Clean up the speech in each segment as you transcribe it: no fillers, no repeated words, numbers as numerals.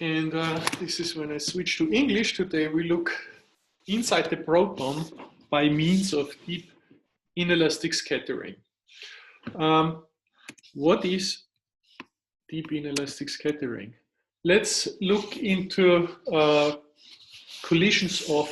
And this is when I switch to English. Today we look inside the proton by means of deep inelastic scattering. What is deep inelastic scattering? Let's look into collisions of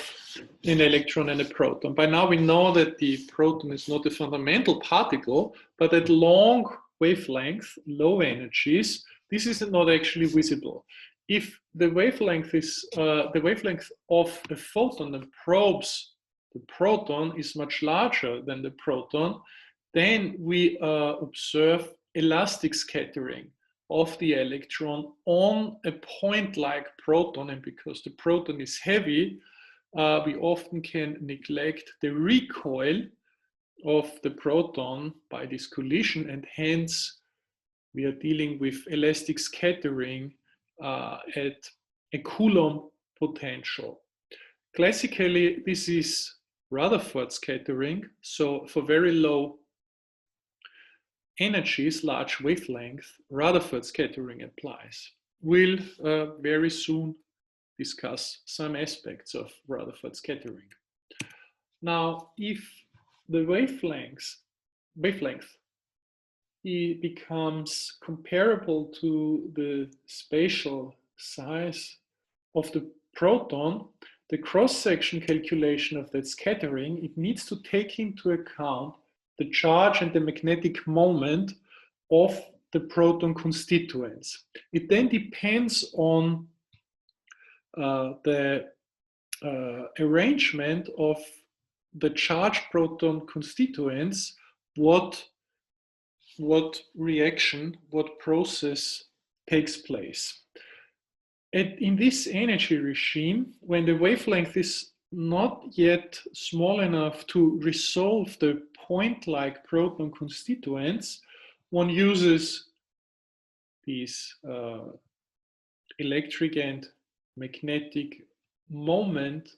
an electron and a proton. By now we know that the proton is not a fundamental particle, but at long wavelength, low energies, this is not actually visible. If the wavelength is the wavelength of a photon that probes the proton is much larger than the proton, then we observe elastic scattering of the electron on a point-like proton. And because the proton is heavy, we often can neglect the recoil of the proton by this collision, and hence we are dealing with elastic scattering at a Coulomb potential. Classically, this is Rutherford scattering. So for very low energies, large wavelength, Rutherford scattering applies. We'll very soon discuss some aspects of Rutherford scattering. Now, if the wavelength it becomes comparable to the spatial size of the proton, the cross-section calculation of that scattering, it needs to take into account the charge and the magnetic moment of the proton constituents. It then depends on the arrangement of the charged proton constituents, what reaction, what process takes place. In this energy regime, when the wavelength is not yet small enough to resolve the point-like proton constituents, one uses these electric and magnetic moment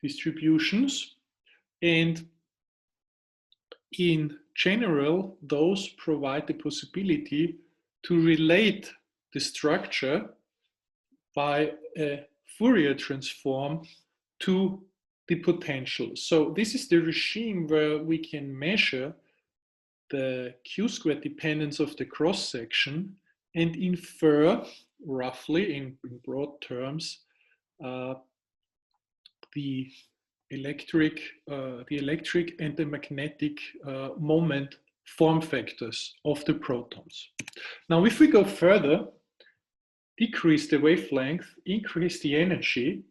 distributions, and in general, those provide the possibility to relate the structure by a Fourier transform to the potential. So this is the regime where we can measure the Q-squared dependence of the cross-section and infer, roughly in broad terms, the electric and the magnetic moment form factors of the protons. Now, if we go further, decrease the wavelength, increase the energy,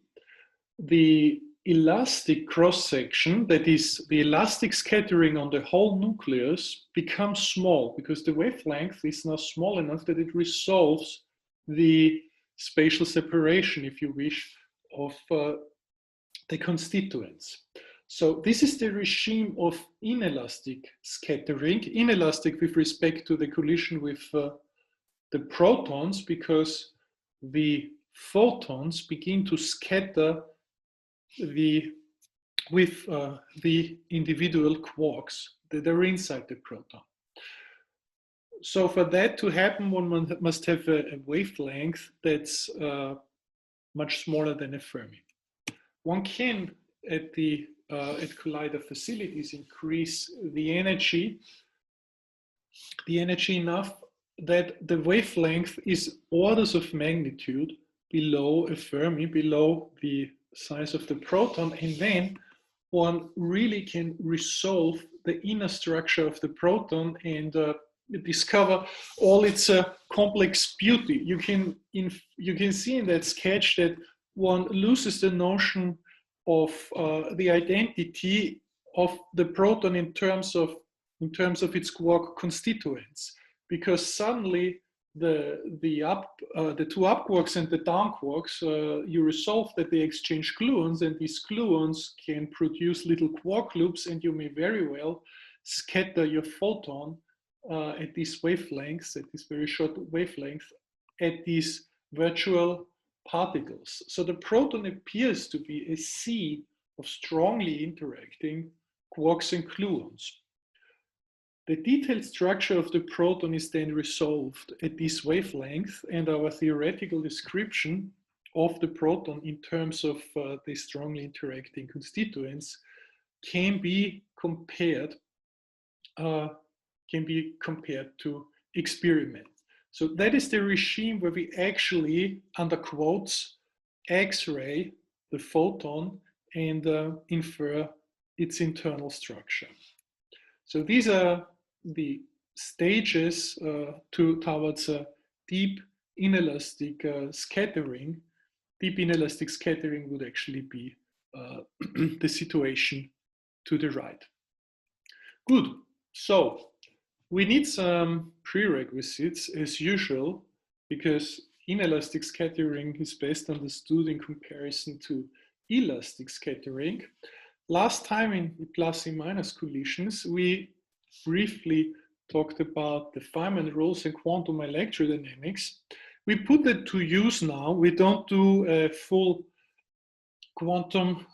the elastic cross-section, that is the elastic scattering on the whole nucleus, becomes small because the wavelength is now small enough that it resolves the spatial separation, if you wish, of the constituents. So this is the regime of inelastic scattering, inelastic with respect to the collision with the protons, because the photons begin to scatter with the individual quarks that are inside the proton. So for that to happen, one must have a wavelength that's much smaller than a Fermi. One can, at collider facilities, increase the energy enough that the wavelength is orders of magnitude below a Fermi, below the size of the proton, and then one really can resolve the inner structure of the proton and discover all its complex beauty. You can see in that sketch that one loses the notion of the identity of the proton in terms of its quark constituents, because suddenly the two up quarks and the down quarks, you resolve that they exchange gluons, and these gluons can produce little quark loops, and you may very well scatter your photon at these wavelengths, at this very short wavelength, at these virtual particles. So the proton appears to be a sea of strongly interacting quarks and gluons. The detailed structure of the proton is then resolved at this wavelength, and our theoretical description of the proton in terms of the strongly interacting constituents can be compared to experiments. So that is the regime where we actually, under quotes, X-ray the photon and infer its internal structure. So these are the stages towards deep inelastic scattering. Deep inelastic scattering would actually be the situation to the right. Good. So we need some prerequisites as usual, because inelastic scattering is best understood in comparison to elastic scattering. Last time in plus and minus collisions, we briefly talked about the Feynman rules and quantum electrodynamics. We put that to use now. We don't do a full quantum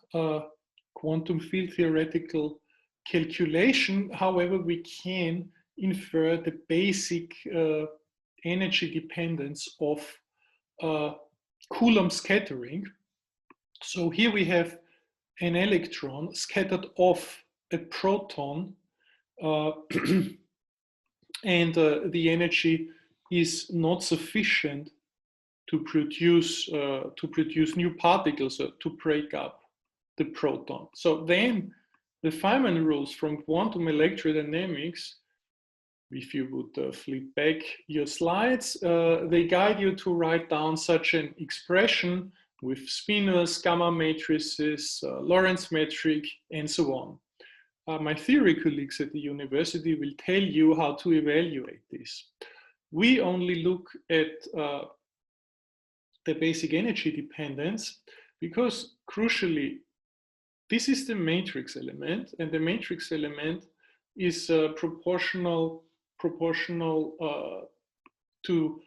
field theoretical calculation. However, we can infer the basic energy dependence of Coulomb scattering. So here we have an electron scattered off a proton, and the energy is not sufficient to produce new particles, to break up the proton. So then the Feynman rules from quantum electrodynamics, if you would flip back your slides, they guide you to write down such an expression with spinors, gamma matrices, Lorentz metric, and so on. My theory colleagues at the university will tell you how to evaluate this. We only look at the basic energy dependence because, crucially, this is the matrix element, and the matrix element is proportional to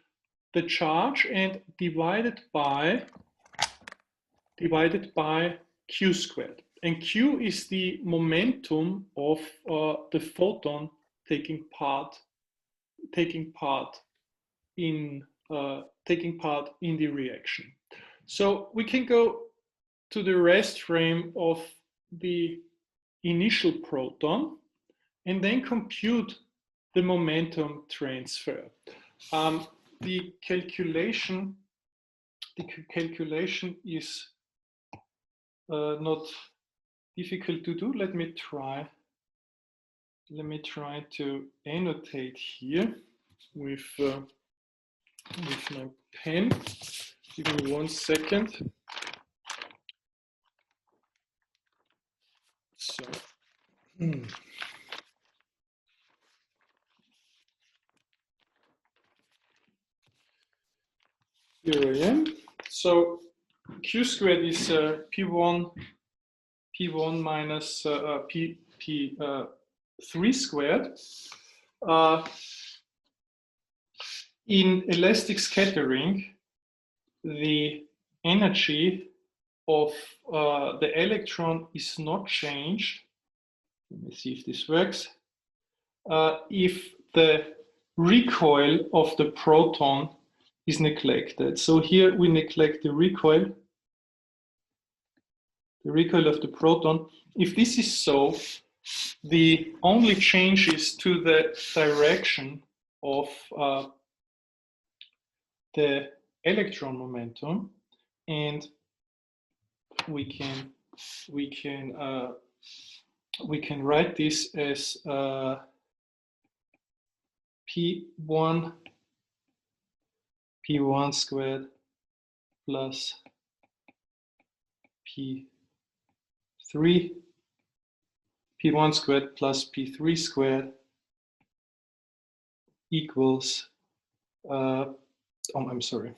the charge and divided by Q squared. And Q is the momentum of the photon taking part in the reaction. So we can go to the rest frame of the initial proton and then compute the momentum transfer. The calculation is not difficult to do. Let me try to annotate here with my pen. Give me 1 second. So, here I am. So Q squared is P1 minus P3 squared. In elastic scattering, the energy of the electron is not changed. Let me see if this works. If the recoil of the proton is neglected. So here we neglect the recoil of the proton. If this is so, the only change is to the direction of the electron momentum, and we can write this as P1 squared plus P1 squared plus P3 squared equals I'm sorry.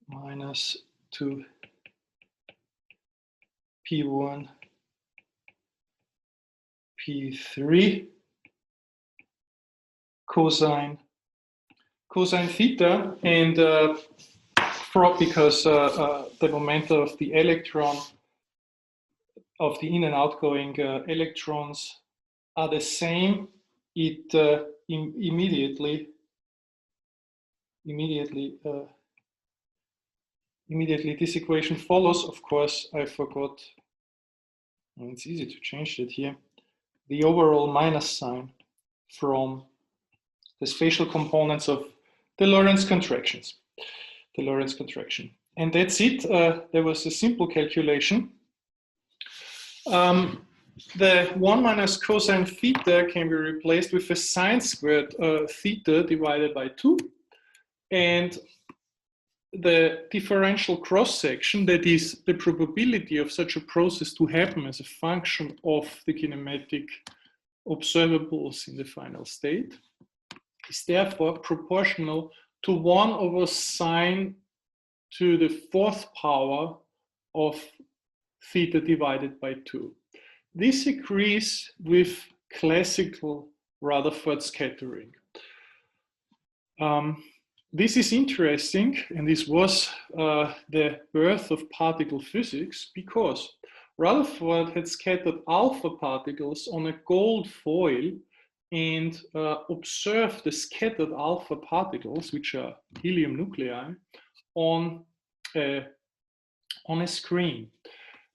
Minus 2 P1 P3 cosine theta, and because the momentum of the electron, of the in and outgoing electrons are the same, it immediately this equation follows. Of course, I forgot, it's easy to change that here, the overall minus sign from the spatial components of the Lorentz contractions, And that's it. There was a simple calculation. The 1 minus cosine theta can be replaced with a sine squared theta divided by 2. And the differential cross-section, that is the probability of such a process to happen as a function of the kinematic observables in the final state, is therefore proportional to 1 over sine to the 4th power of theta divided by 2. This agrees with classical Rutherford scattering. This is interesting, and this was the birth of particle physics, because Rutherford had scattered alpha particles on a gold foil and observed the scattered alpha particles, which are helium nuclei, on a screen.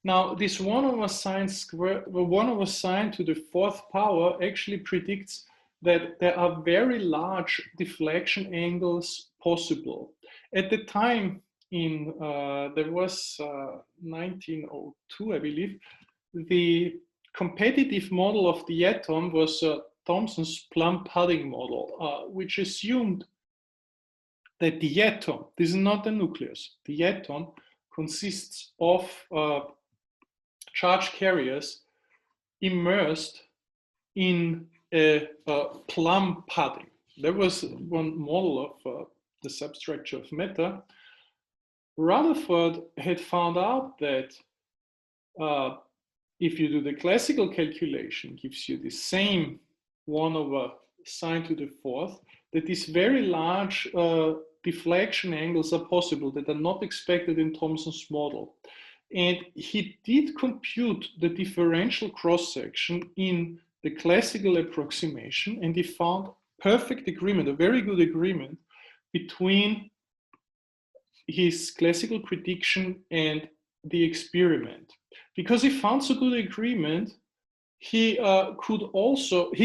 Now, this 1 over sine to the 4th power actually predicts that there are very large deflection angles possible. At the time, there was 1902, I believe, the competitive model of the atom was Thomson's plum-pudding model, which assumed that the atom, this is not the nucleus, the atom consists of charge carriers immersed in a plum pudding. There was one model of the substructure of matter. Rutherford had found out that if you do the classical calculation, gives you the same 1 over sine to the 4th, that these very large deflection angles are possible that are not expected in Thomson's model. And he did compute the differential cross-section in the classical approximation, and he found perfect agreement, a very good agreement between his classical prediction and the experiment. Because he found so good agreement, he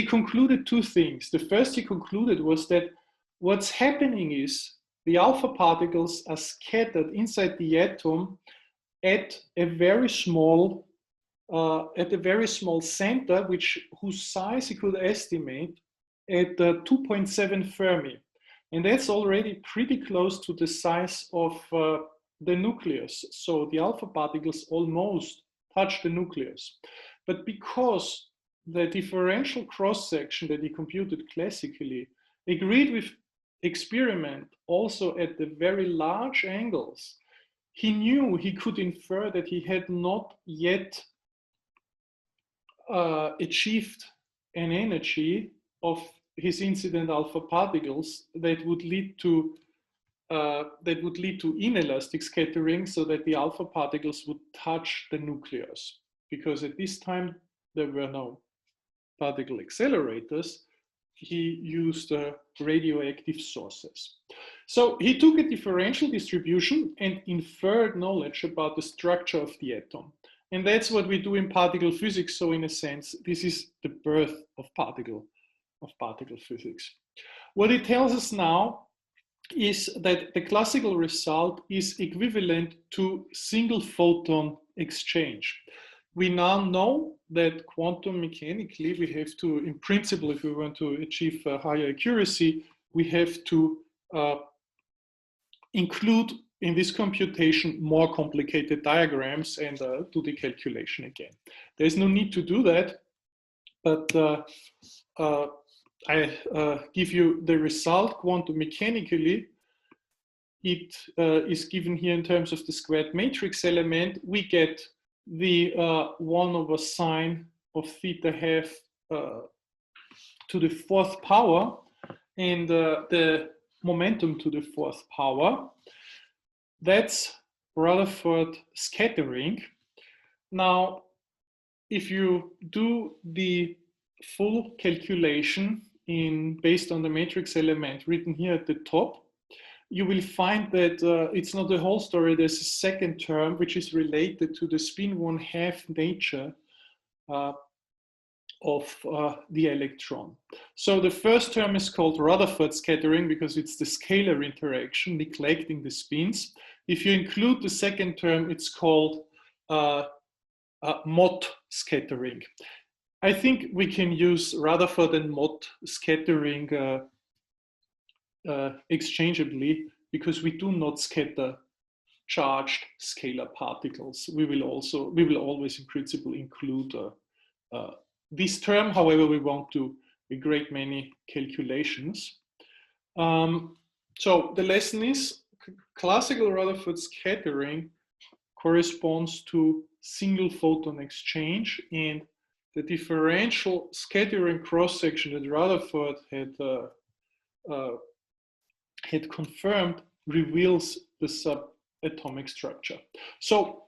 concluded 2 things. The first he concluded was that what's happening is the alpha particles are scattered inside the atom at a very small center, whose size he could estimate at 2.7 Fermi. And that's already pretty close to the size of the nucleus. So the alpha particles almost touch the nucleus. But because the differential cross-section that he computed classically agreed with experiment also at the very large angles, he knew he could infer that he had not yet achieved an energy of his incident alpha particles that would lead to inelastic scattering, so that the alpha particles would touch the nucleus. Because at this time there were no particle accelerators, he used radioactive sources. So he took a differential distribution and inferred knowledge about the structure of the atom. And that's what we do in particle physics. So in a sense, this is the birth of particle physics. What it tells us now is that the classical result is equivalent to single photon exchange. We now know that quantum mechanically we have to, in principle, if we want to achieve higher accuracy, we have to include in this computation more complicated diagrams and do the calculation again. There's no need to do that, but I give you the result quantum mechanically. It is given here in terms of the squared matrix element. We get the 1 over sine of theta half to the 4th power, and the momentum to the 4th power. That's Rutherford scattering. Now, if you do the full calculation based on the matrix element written here at the top, you will find that it's not the whole story. There's a second term which is related to the spin 1/2 nature of the electron. So the first term is called Rutherford scattering because it's the scalar interaction, neglecting the spins. If you include the second term, it's called Mott scattering. I think we can use Rutherford and Mott scattering exchangeably because we do not scatter charged scalar particles. We will always in principle include this term. However, we won't do a great many calculations. So the lesson is classical Rutherford scattering corresponds to single photon exchange, and the differential scattering cross-section that Rutherford had confirmed reveals the subatomic structure. So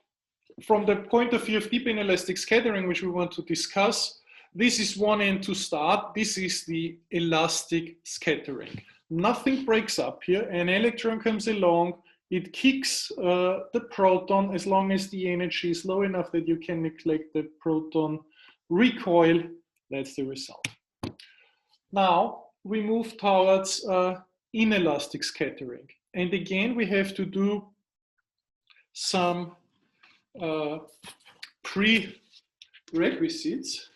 from the point of view of deep inelastic scattering, which we want to discuss, this is one end to start. This is the elastic scattering. Nothing breaks up here. An electron comes along, it kicks the proton as long as the energy is low enough that you can neglect the proton recoil. That's the result. Now we move towards inelastic scattering. And again, we have to do some prerequisites.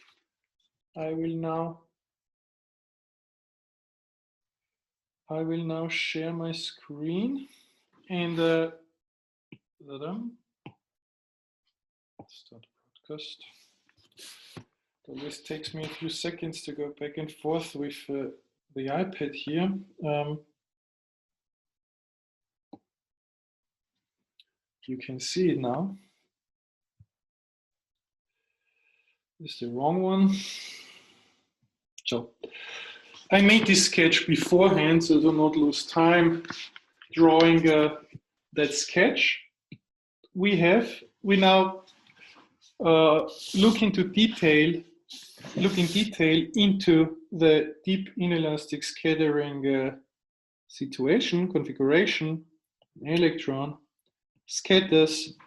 I will now share my screen and start broadcast. It always takes me a few seconds to go back and forth with the iPad here. You can see it now. This is the wrong one. So I made this sketch beforehand, so do not lose time drawing that sketch. We now look in detail into the deep inelastic scattering situation, configuration. An electron scatters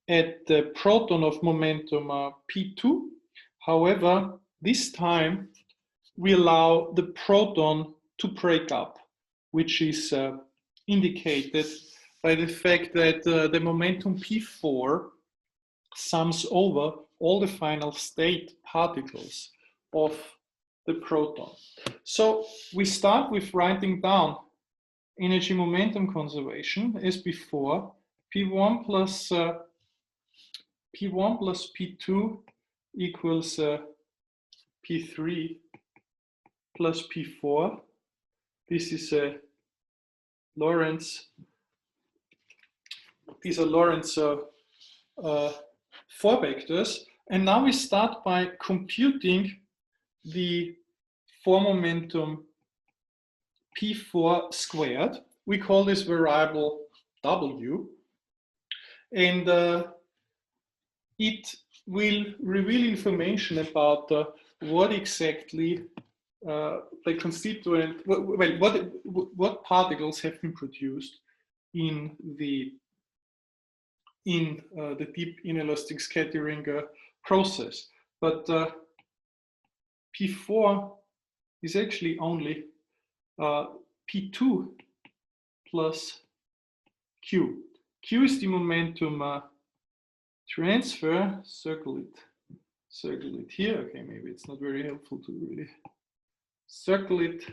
at the proton of momentum P2. However, this time we allow the proton to break up, which is indicated by the fact that the momentum P4 sums over all the final state particles of the proton. So we start with writing down energy momentum conservation as before. P1 plus P2 equals P3 plus P4. This is a Lorentz. These are Lorentz 4 vectors. And now we start by computing the 4 momentum P4 squared. We call this variable W. And it will reveal information about what exactly the constituent, what particles have been produced in the deep inelastic scattering process. But P4 is actually only P2 plus Q. Q is the momentum transfer. Circle it here. Okay, maybe it's not very helpful to really circle it.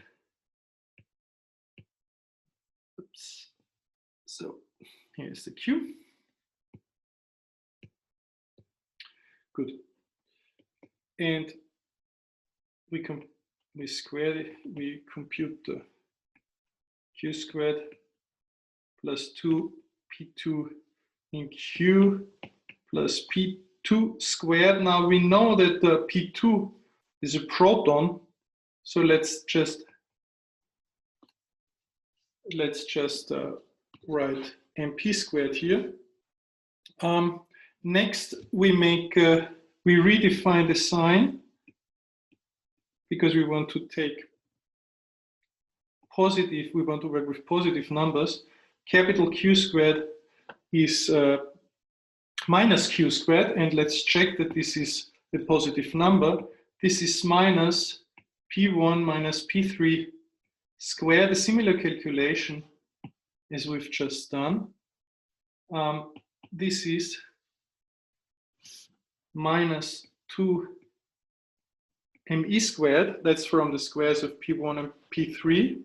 Oops. So here's the Q. Good. And we square it. We compute the Q squared plus 2 P2 in Q plus P2 squared. Now we know that the P2 is a proton, so let's just write mp squared here. Next, we redefine the sign because we want to take positive, we want to work with positive numbers. Capital Q squared is minus Q squared, and let's check that this is the positive number. This is minus P1 minus P3 squared, a similar calculation as we've just done. This is minus 2me squared, that's from the squares of P1 and P3,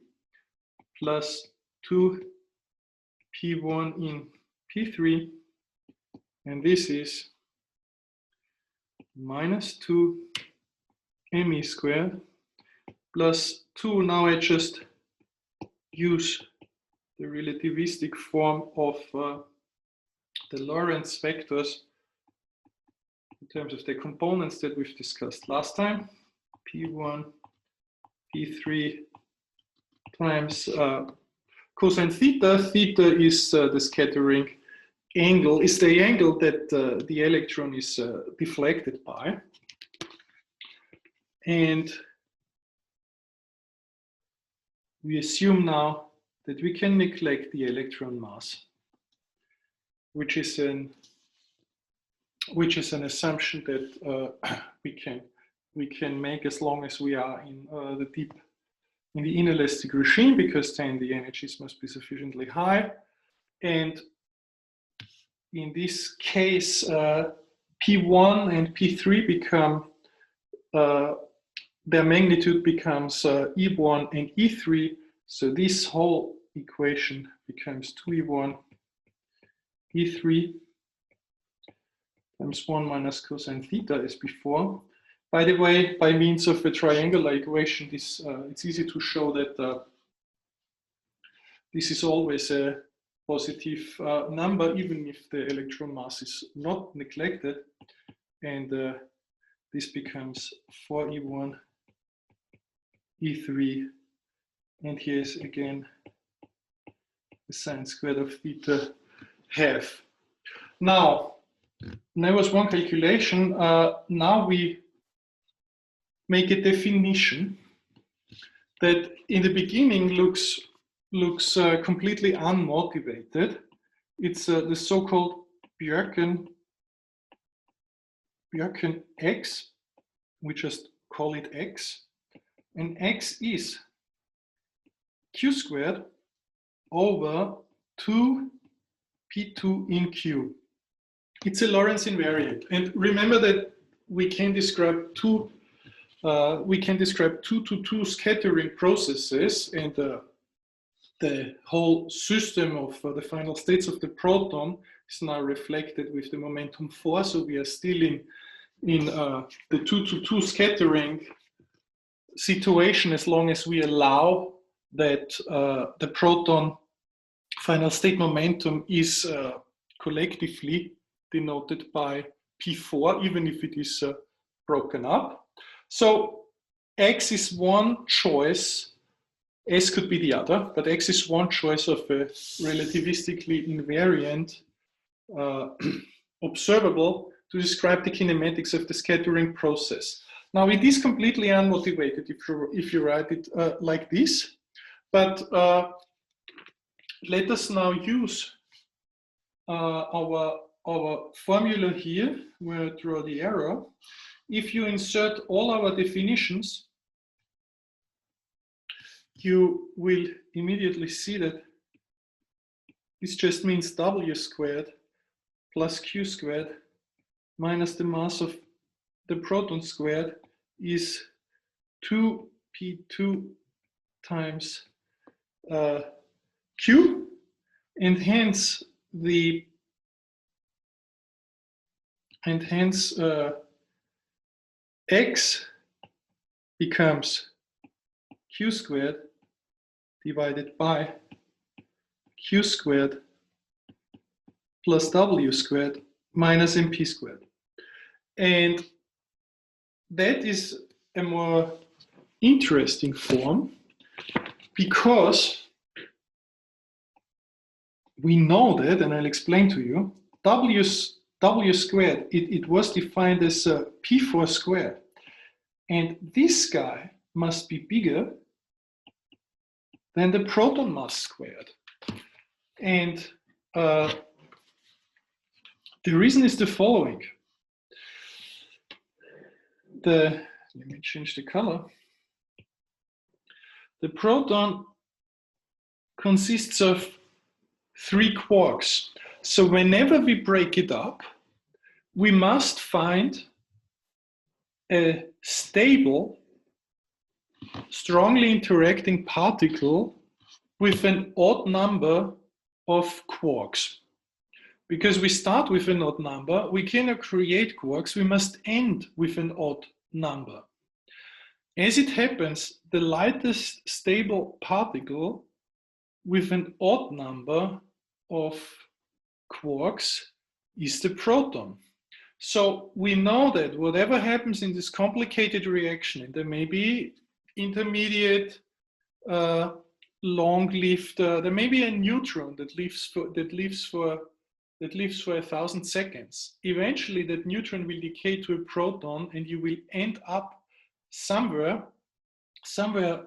plus 2P1 in P3, and this is minus 2me squared, plus 2, now I just use the relativistic form of the Lorentz vectors in terms of the components that we've discussed last time. P1, P3 times cosine theta. Theta is the scattering angle, is the angle that the electron is deflected by. And we assume now that we can neglect the electron mass, which is an assumption that we can make as long as we are in the inelastic regime, because then the energies must be sufficiently high. And in this case, P1 and P3 become their magnitude becomes E1 and E3. So this whole equation becomes 2E1 E3 times 1 minus cosine theta as before. By the way, by means of a triangular equation, this it's easy to show that this is always a positive number, even if the electron mass is not neglected. And this becomes 4E1 E3. And here's again the sine squared of theta half. Now, there was one calculation. Now we make a definition that in the beginning looks completely unmotivated. It's the so-called Bjerken X. We just call it X. And X is Q squared over 2P2 in Q. It's a Lorentz invariant. And remember that we can describe two two-to-two scattering processes, and the whole system of the final states of the proton is now reflected with the momentum 4. So we are still in the two-to-two scattering situation as long as we allow that the proton final state momentum is collectively denoted by P4, even if it is broken up. So X is one choice, S could be the other, but X is one choice of a relativistically invariant observable to describe the kinematics of the scattering process. Now it is completely unmotivated if you write it like this, but let us now use our formula here, where I draw the arrow. If you insert all our definitions, you will immediately see that this just means W squared plus Q squared minus the mass of the proton squared is 2P2 times Q, and hence X becomes Q squared divided by Q squared plus W squared minus MP squared. And that is a more interesting form because we know that, and I'll explain to you, W squared, it was defined as P4 squared. And this guy must be bigger than the proton mass squared. And the reason is the following. Let me change the color. The proton consists of 3 quarks. So whenever we break it up, we must find a stable, strongly interacting particle with an odd number of quarks. Because we start with an odd number, we cannot create quarks, we must end with an odd number. As it happens, the lightest stable particle with an odd number of quarks is the proton. So we know that whatever happens in this complicated reaction, and there may be intermediate, long-lived, there may be a neutron that lives for 1,000 seconds. Eventually, that neutron will decay to a proton, and you will end up somewhere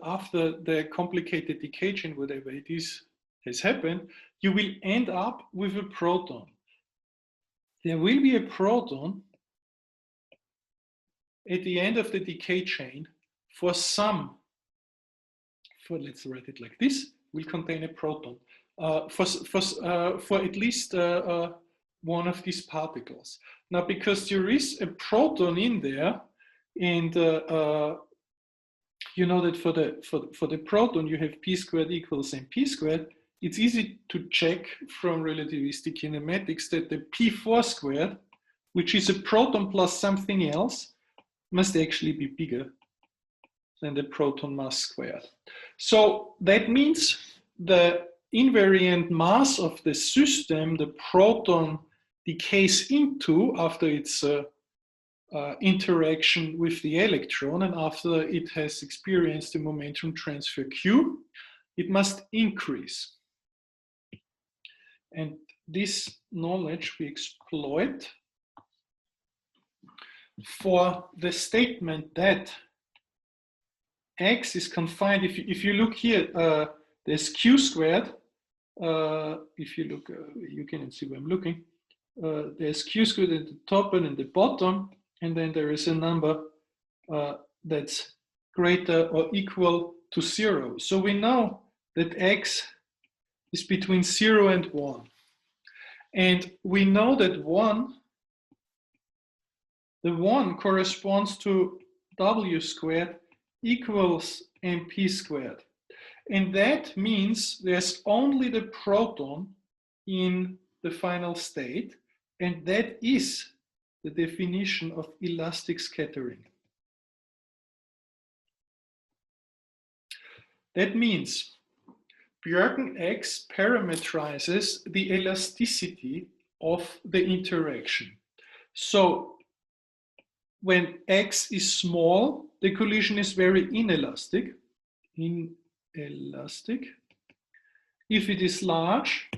after the complicated decay chain, whatever it is, has happened, you will end up with a proton. There will be a proton at the end of the decay chain let's write it like this, will contain a proton for at least one of these particles. Now, because there is a proton in there, and you know that for the proton you have p squared equals mp squared, it's easy to check from relativistic kinematics that the p4 squared, which is a proton plus something else, must actually be bigger than the proton mass squared. So that means the invariant mass of the system the proton decays into after its interaction with the electron and after it has experienced the momentum transfer Q, it must increase. And this knowledge we exploit for the statement that X is confined. If you look here, there's Q squared. If you look, you cannot see where I'm looking. There's Q squared at the top and at the bottom, and then there is a number that's greater or equal to 0. So we know that X is between 0 and 1. And we know that the 1 corresponds to W squared equals mp squared. And that means there's only the proton in the final state, and that is the definition of elastic scattering. That means Bjerken X parametrizes the elasticity of the interaction. So when X is small, the collision is very inelastic. If it is large,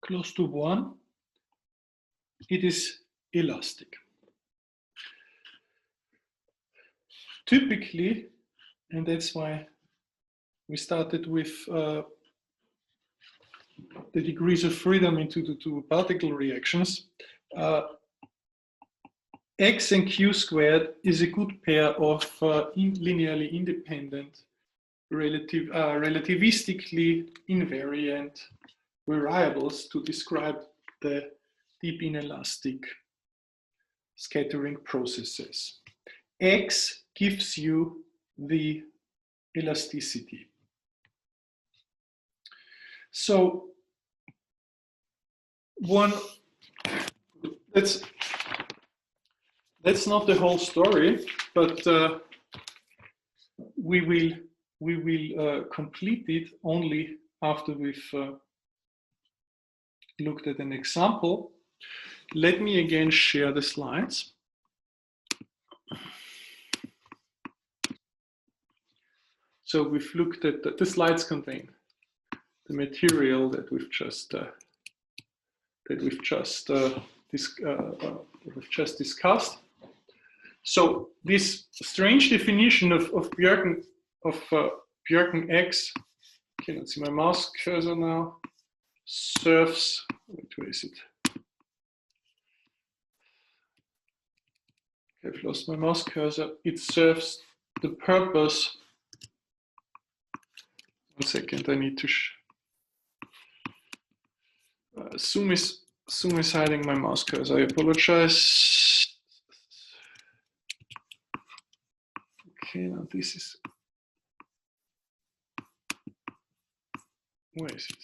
close to 1, it is elastic. Typically, and that's why we started with the degrees of freedom into the two particle reactions, X and Q squared is a good pair of linearly independent, relativistically invariant variables to describe the deep inelastic scattering processes. X gives you the elasticity. So that's not the whole story, but we will complete it only after we've looked at an example. Let me again share the slides. So we've looked at the slides contain material that we've just discussed. So this strange definition of Bjerken X, cannot see my mouse cursor now, serves, where is it? I've lost my mouse cursor. It serves the purpose. 1 second, I need to. Zoom is hiding my mouse cursor. I apologize. Okay, now this is. Where is it?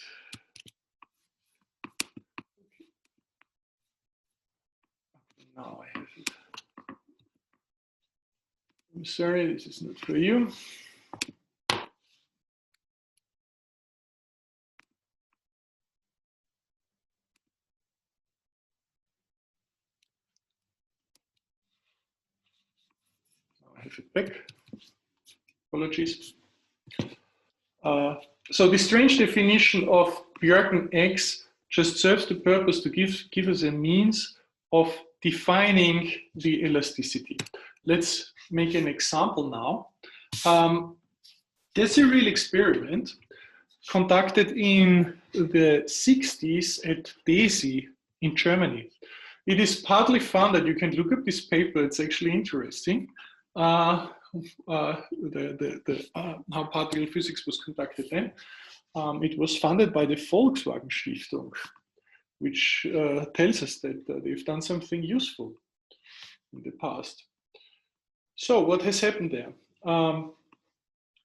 Now I have it. I'm sorry, this is not for you. Now I have it back. Apologies. So the strange definition of Bjerken X just serves the purpose to give us a means of defining the elasticity. Let's make an example now. There's a real experiment conducted in the 60s at DESY in Germany. It is partly funded. You can look up this paper. It's actually interesting. How particle physics was conducted then. It was funded by the Volkswagen Stiftung, which tells us that they've done something useful in the past. So what has happened there?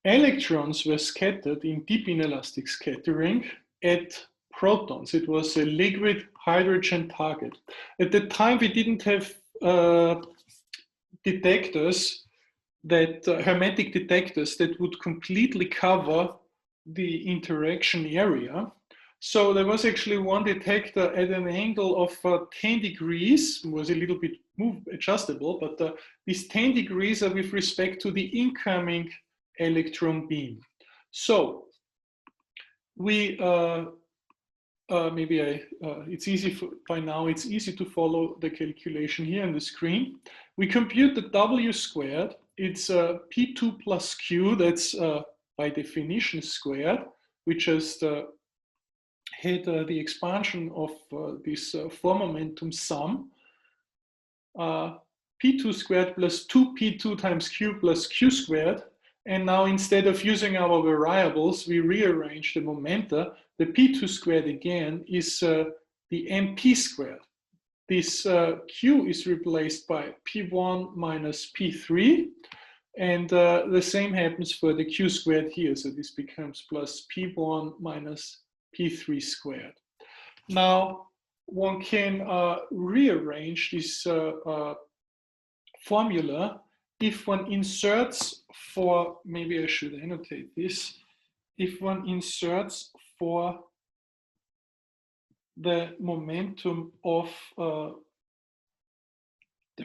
Electrons were scattered in deep inelastic scattering at protons. It was a liquid hydrogen target. At the time, we didn't have detectors that hermetic detectors that would completely cover the interaction area. So there was actually one detector at an angle of 10 degrees, it was a little bit adjustable, but these 10 degrees are with respect to the incoming electron beam. So we it's easy by now, it's easy to follow the calculation here on the screen. We compute the W squared. It's P2 plus Q, that's by definition squared. We just had the expansion of this 4-momentum sum. P2 squared plus 2P2 times Q plus Q squared. And now instead of using our variables, we rearrange the momenta. The P2 squared again is the MP squared. This Q is replaced by P1 minus P3. And the same happens for the Q squared here. So this becomes plus P1 minus P3 squared. Now, one can rearrange this formula if one inserts for, maybe I should annotate this, if one inserts for the momentum of the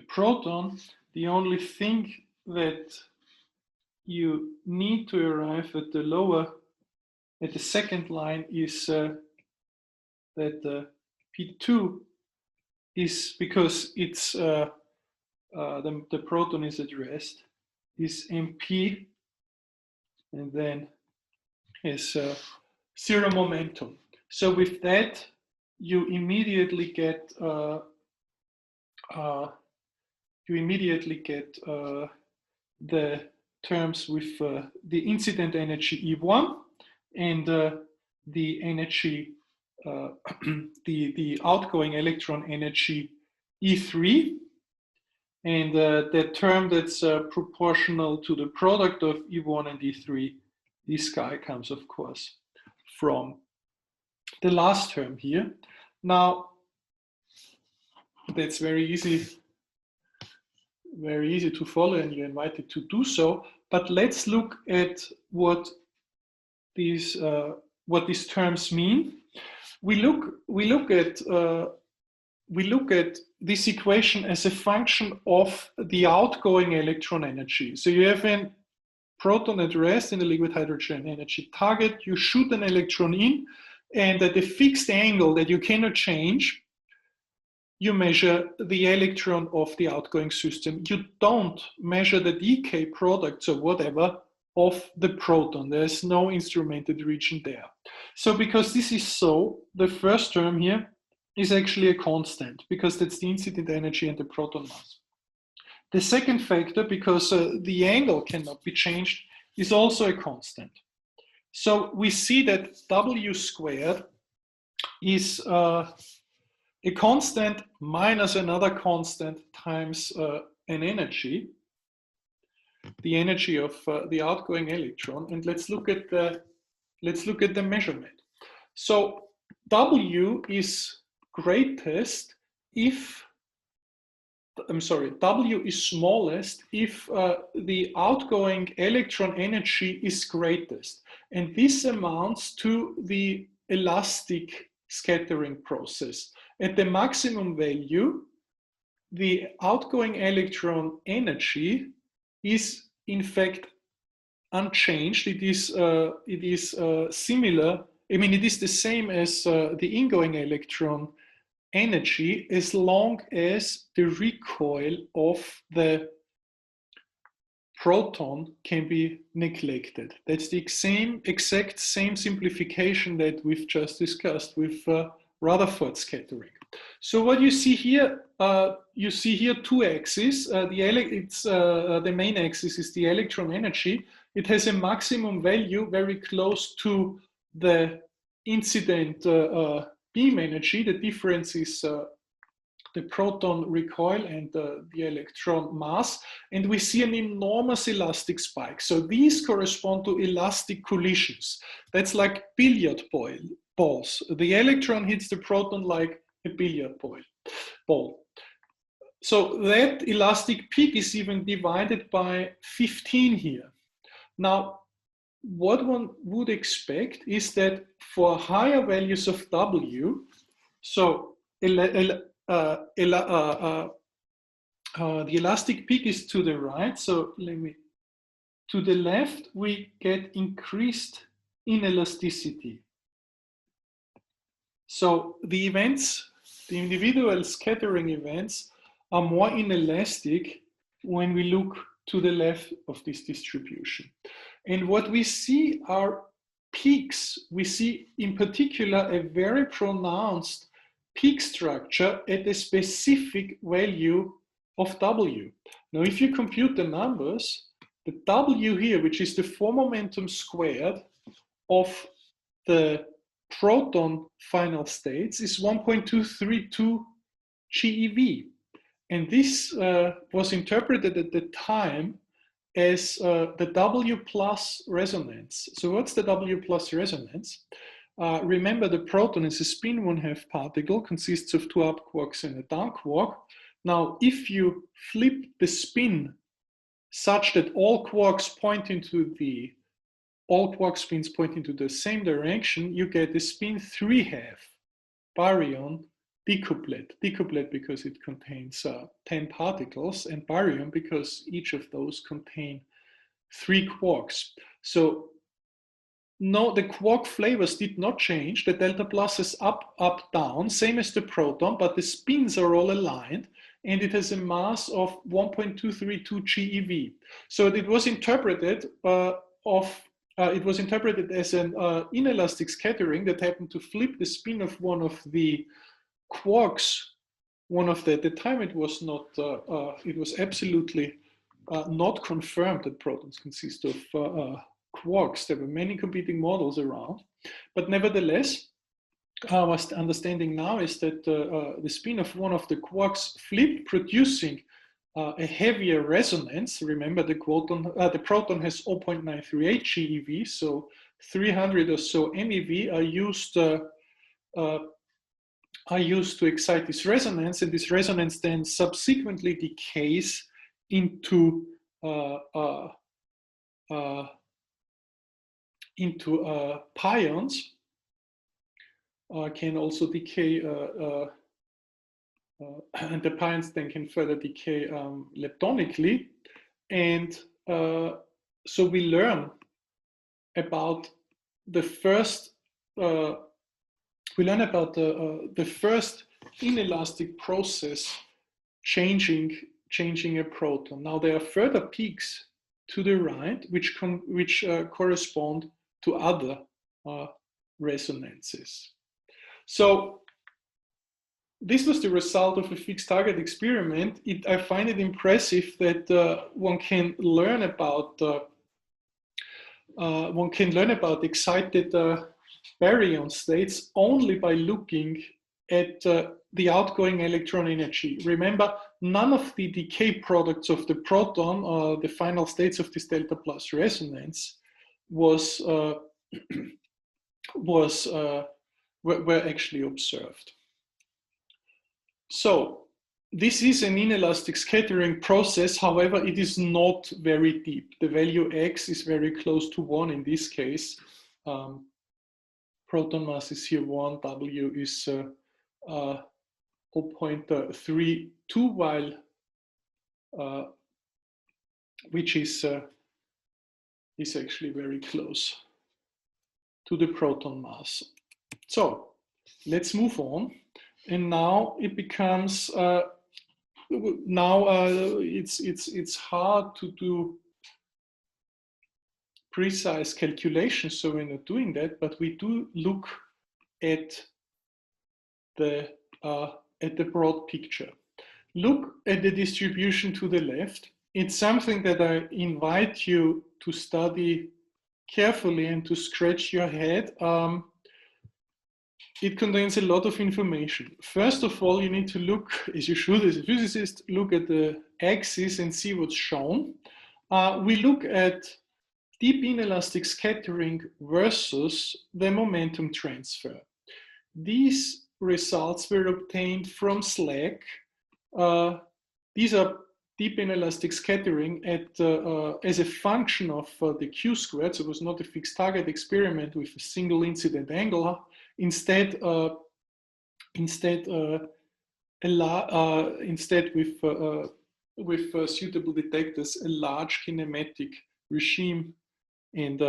proton, the only thing that you need to arrive at the second line is that P2 is, because it's the proton is at rest, is MP, and then is zero momentum. So with that, you immediately get the terms with the incident energy E1 and the energy, the outgoing electron energy E3, and the term that's proportional to the product of E1 and E3. This guy comes, of course, from the last term here. Now, that's very easy to follow, and you're invited to do so. But let's look at what these terms mean. We look at this equation as a function of the outgoing electron energy. So you have a proton at rest in the liquid hydrogen energy target. You shoot an electron in, and at a fixed angle that you cannot change, you measure the electron of the outgoing system. You don't measure the decay products or whatever of the proton. There's no instrumented region there. So because this is so, the first term here is actually a constant, because that's the incident energy and the proton mass. The second factor, because the angle cannot be changed, is also a constant. So we see that W squared is a constant minus another constant times an energy, the energy of the outgoing electron. And let's look at the measurement. So W is greatest if, W is smallest if the outgoing electron energy is greatest. And this amounts to the elastic scattering process. At the maximum value, the outgoing electron energy is in fact unchanged. It is similar. I mean, it is the same as the ingoing electron energy, as long as the recoil of the proton can be neglected. That's the exact same simplification that we've just discussed with Rutherford scattering. So what you see here two axes. The main axis is the electron energy. It has a maximum value very close to the incident beam energy. The difference is the proton recoil and the electron mass, and we see an enormous elastic spike. So these correspond to elastic collisions. That's like billiard balls. The electron hits the proton like a billiard ball. So that elastic peak is even divided by 15 here. Now, what one would expect is that for higher values of W, so the elastic peak is to the right. So to the left, we get increased inelasticity. So the individual scattering events are more inelastic when we look to the left of this distribution. And what we see are peaks. We see in particular a very pronounced peak structure at a specific value of W. Now, if you compute the numbers, the W here, which is the 4 momentum squared of the proton final states, is 1.232 GeV. And this was interpreted at the time as the W plus resonance. So what's the W plus resonance? Remember, the proton is a spin 1/2 particle, consists of 2 up quarks and a down quark. Now, if you flip the spin such that all quark spins point into the same direction, you get the spin 3/2 baryon decuplet because it contains 10 particles, and baryon because each of those contain 3 quarks. So no, the quark flavors did not change. The delta plus is up, up, down, same as the proton, but the spins are all aligned, and it has a mass of 1.232 GeV. So it was interpreted as an inelastic scattering that happened to flip the spin of one of the quarks. At the time it was not. It was absolutely not confirmed that protons consist of quarks. There were many competing models around, but nevertheless, our understanding now is that the spin of one of the quarks flipped, producing a heavier resonance. Remember, the proton has 0.938 GeV, so 300 or so MeV are used to excite this resonance, and this resonance then subsequently decays into pions. Can also decay, and the pions then can further decay leptonically, and so we learn about the first the first inelastic process changing a proton. Now there are further peaks to the right which correspond to other resonances. So this was the result of a fixed target experiment. I find it impressive that one can learn about excited baryon states only by looking at the outgoing electron energy. Remember, none of the decay products of the proton, the final states of this delta plus resonance, were actually observed. So this is an inelastic scattering process. However, it is not very deep. The value x is very close to 1 in this case. Proton mass is here 1, W is 0.32, while which is actually very close to the proton mass. So let's move on. And now it becomes it's hard to do precise calculations, so we're not doing that. But we do look at the broad picture. Look at the distribution to the left. It's something that I invite you to study carefully and to scratch your head. It contains a lot of information. First of all, you need to look, as you should as a physicist, look at the axis and see what's shown. We look at deep inelastic scattering versus the momentum transfer. These results were obtained from SLAC. These are deep inelastic scattering at as a function of the q squared. So it was not a fixed target experiment with a single incident angle. Instead, with suitable detectors, a large kinematic regime and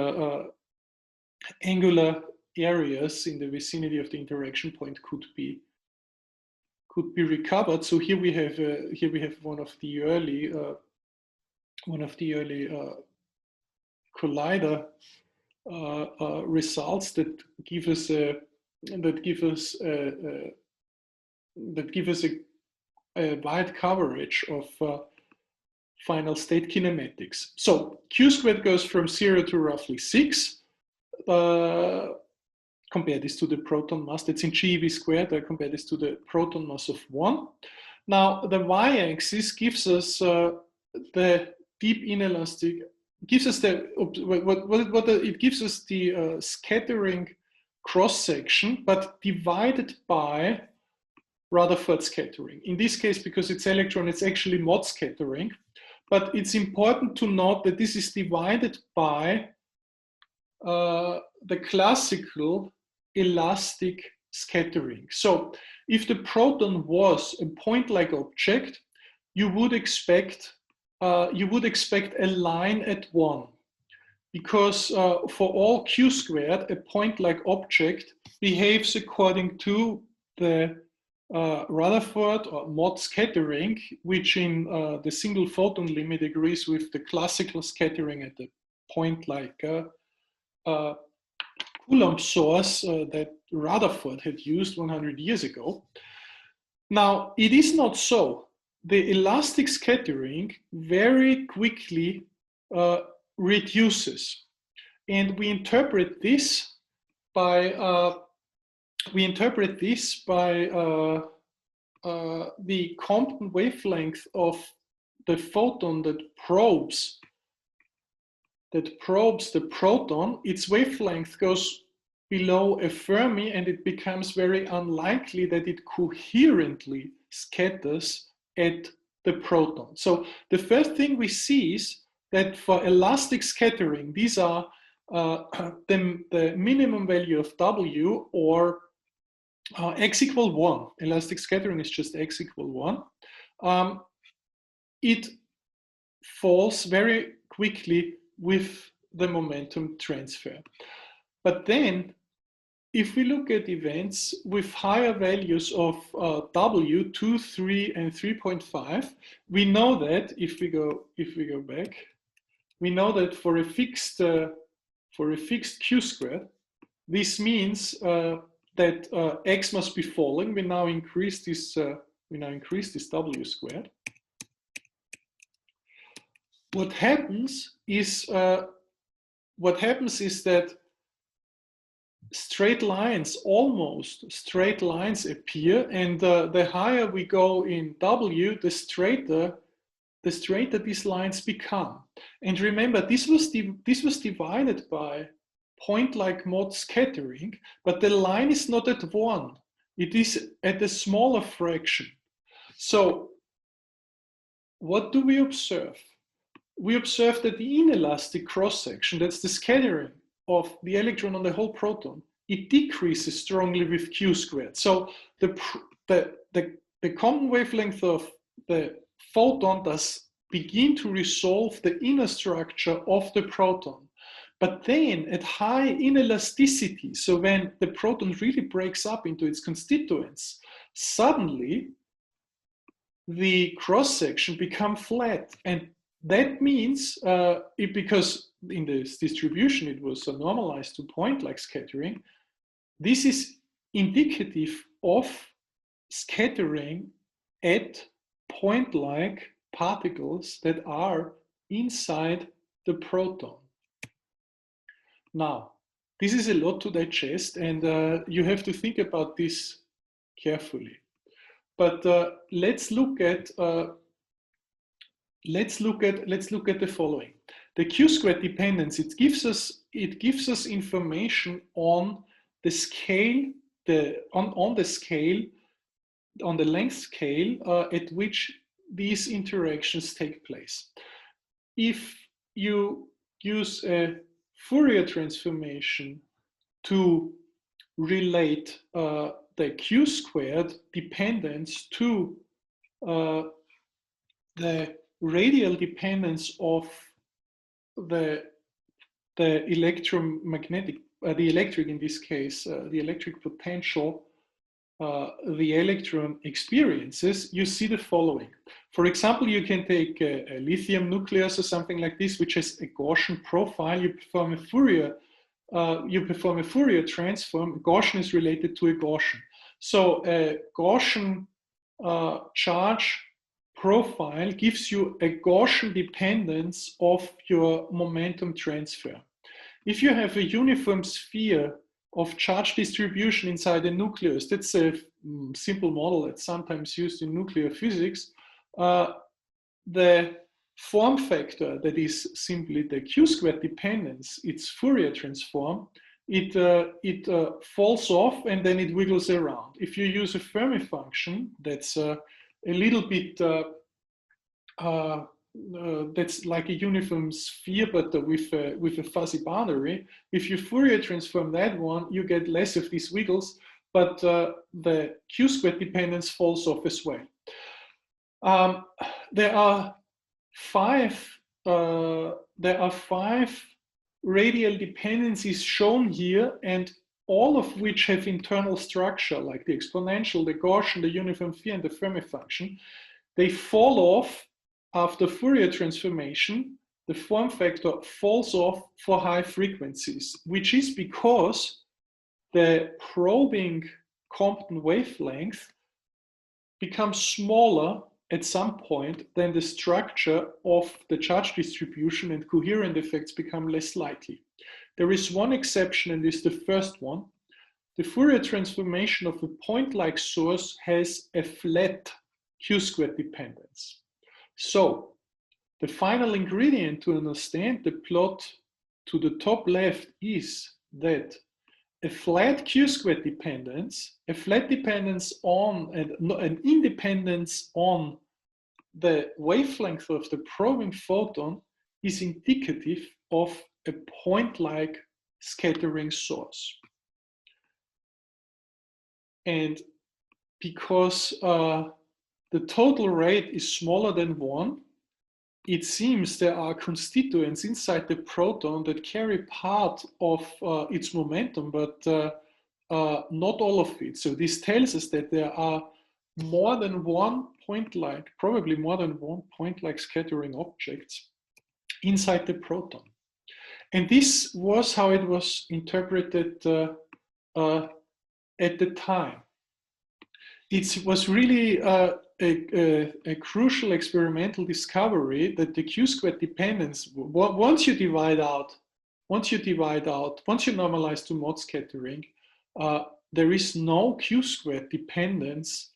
angular areas in the vicinity of the interaction point could be recovered. So here we have one of the early collider results that give us a wide coverage of final state kinematics. So q squared goes from 0 to roughly 6. Compare this to the proton mass, that's in GeV squared. I compare this to the proton mass of 1. Now the y-axis gives us the deep inelastic, gives us the it gives us the scattering cross section, but divided by Rutherford scattering. In this case, because it's electron, it's actually Mott scattering. But it's important to note that this is divided by the classical elastic scattering. So if the proton was a point-like object, you would expect a line at 1, because for all q squared, a point-like object behaves according to the Rutherford or Mott scattering, which in the single photon limit agrees with the classical scattering at the point-like Coulomb source that Rutherford had used 100 years ago. Now, it is not so. The elastic scattering very quickly reduces, and we interpret this by the Compton wavelength of the photon that probes the proton. Its wavelength goes below a Fermi, and it becomes very unlikely that it coherently scatters at the proton. So the first thing we see is that for elastic scattering, these are the minimum value of W, or x equal 1. Elastic scattering is just x equal 1. It falls very quickly with the momentum transfer. But then, if we look at events with higher values of W, 2, 3, and 3.5, we know that if we go back, we know that for a fixed Q squared, this means that X must be falling. We now increase this W squared. What happens is that straight lines, almost straight lines appear, and the higher we go in W, the straighter these lines become. And remember, this was divided by point-like mode scattering, but the line is not at 1. It is at a smaller fraction. So what do we observe? We observe that the inelastic cross-section, that's the scattering of the electron on the whole proton, it decreases strongly with Q squared. So the common wavelength of the photon does begin to resolve the inner structure of the proton. But then at high inelasticity, so when the proton really breaks up into its constituents, suddenly the cross-section becomes flat. And that means, because in this distribution it was normalized to point-like scattering, this is indicative of scattering at point-like particles that are inside the proton. Now, this is a lot to digest, and you have to think about this carefully. But let's look at the following. The Q squared dependence, it gives us information on the scale, on the length scale at which these interactions take place. If you use a Fourier transformation to relate the Q squared dependence to the radial dependence of the electromagnetic, the electric in this case, the electric potential the electron experiences, you see the following. For example, you can take a lithium nucleus or something like this, which has a Gaussian profile. You perform a Fourier transform. Gaussian is related to a Gaussian. So a Gaussian charge profile gives you a Gaussian dependence of your momentum transfer. If you have a uniform sphere of charge distribution inside a nucleus, that's a simple model that's sometimes used in nuclear physics. The form factor that is simply the Q squared dependence, its Fourier transform, it falls off and then it wiggles around. If you use a Fermi function, that's a little bit that's like a uniform sphere, but with a fuzzy boundary. If you Fourier transform that one, you get less of these wiggles, but the Q squared dependence falls off as well. There are five radial dependencies shown here, and all of which have internal structure, like the exponential, the Gaussian, the uniform sphere, and the Fermi function. They fall off after Fourier transformation. The form factor falls off for high frequencies, which is because the probing Compton wavelength becomes smaller at some point than the structure of the charge distribution, and coherent effects become less likely. There is one exception, and this is the first one. The Fourier transformation of a point-like source has a flat Q squared dependence. So the final ingredient to understand the plot to the top left is that a flat Q squared dependence, a flat dependence on an independence on the wavelength of the probing photon is indicative of a point-like scattering source. And because the total rate is smaller than 1, it seems there are constituents inside the proton that carry part of its momentum, but not all of it. So this tells us that there are more than one point-like, probably more than one point-like scattering objects inside the proton. And this was how it was interpreted at the time. It was really a crucial experimental discovery that the Q-squared dependence, once you normalize to mode scattering, there is no Q-squared dependence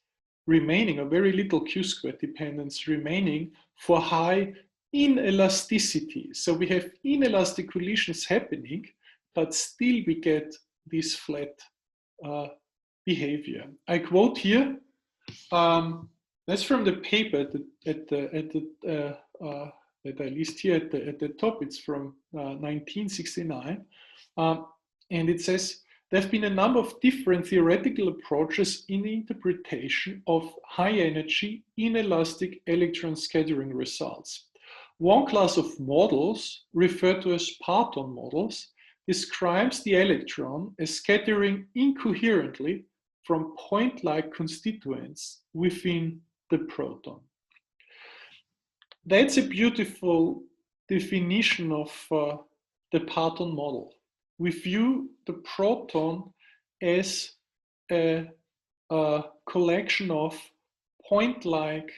remaining, or very little Q-squared dependence remaining for high inelasticity. So we have inelastic collisions happening, but still we get this flat behavior. I quote here, that's from the paper that I list here at the top. It's from 1969, and it says, there have been a number of different theoretical approaches in the interpretation of high-energy inelastic electron scattering results. One class of models, referred to as Proton models, describes the electron as scattering incoherently from point-like constituents within the proton. That's a beautiful definition of the Proton model. We view the proton as a collection of point-like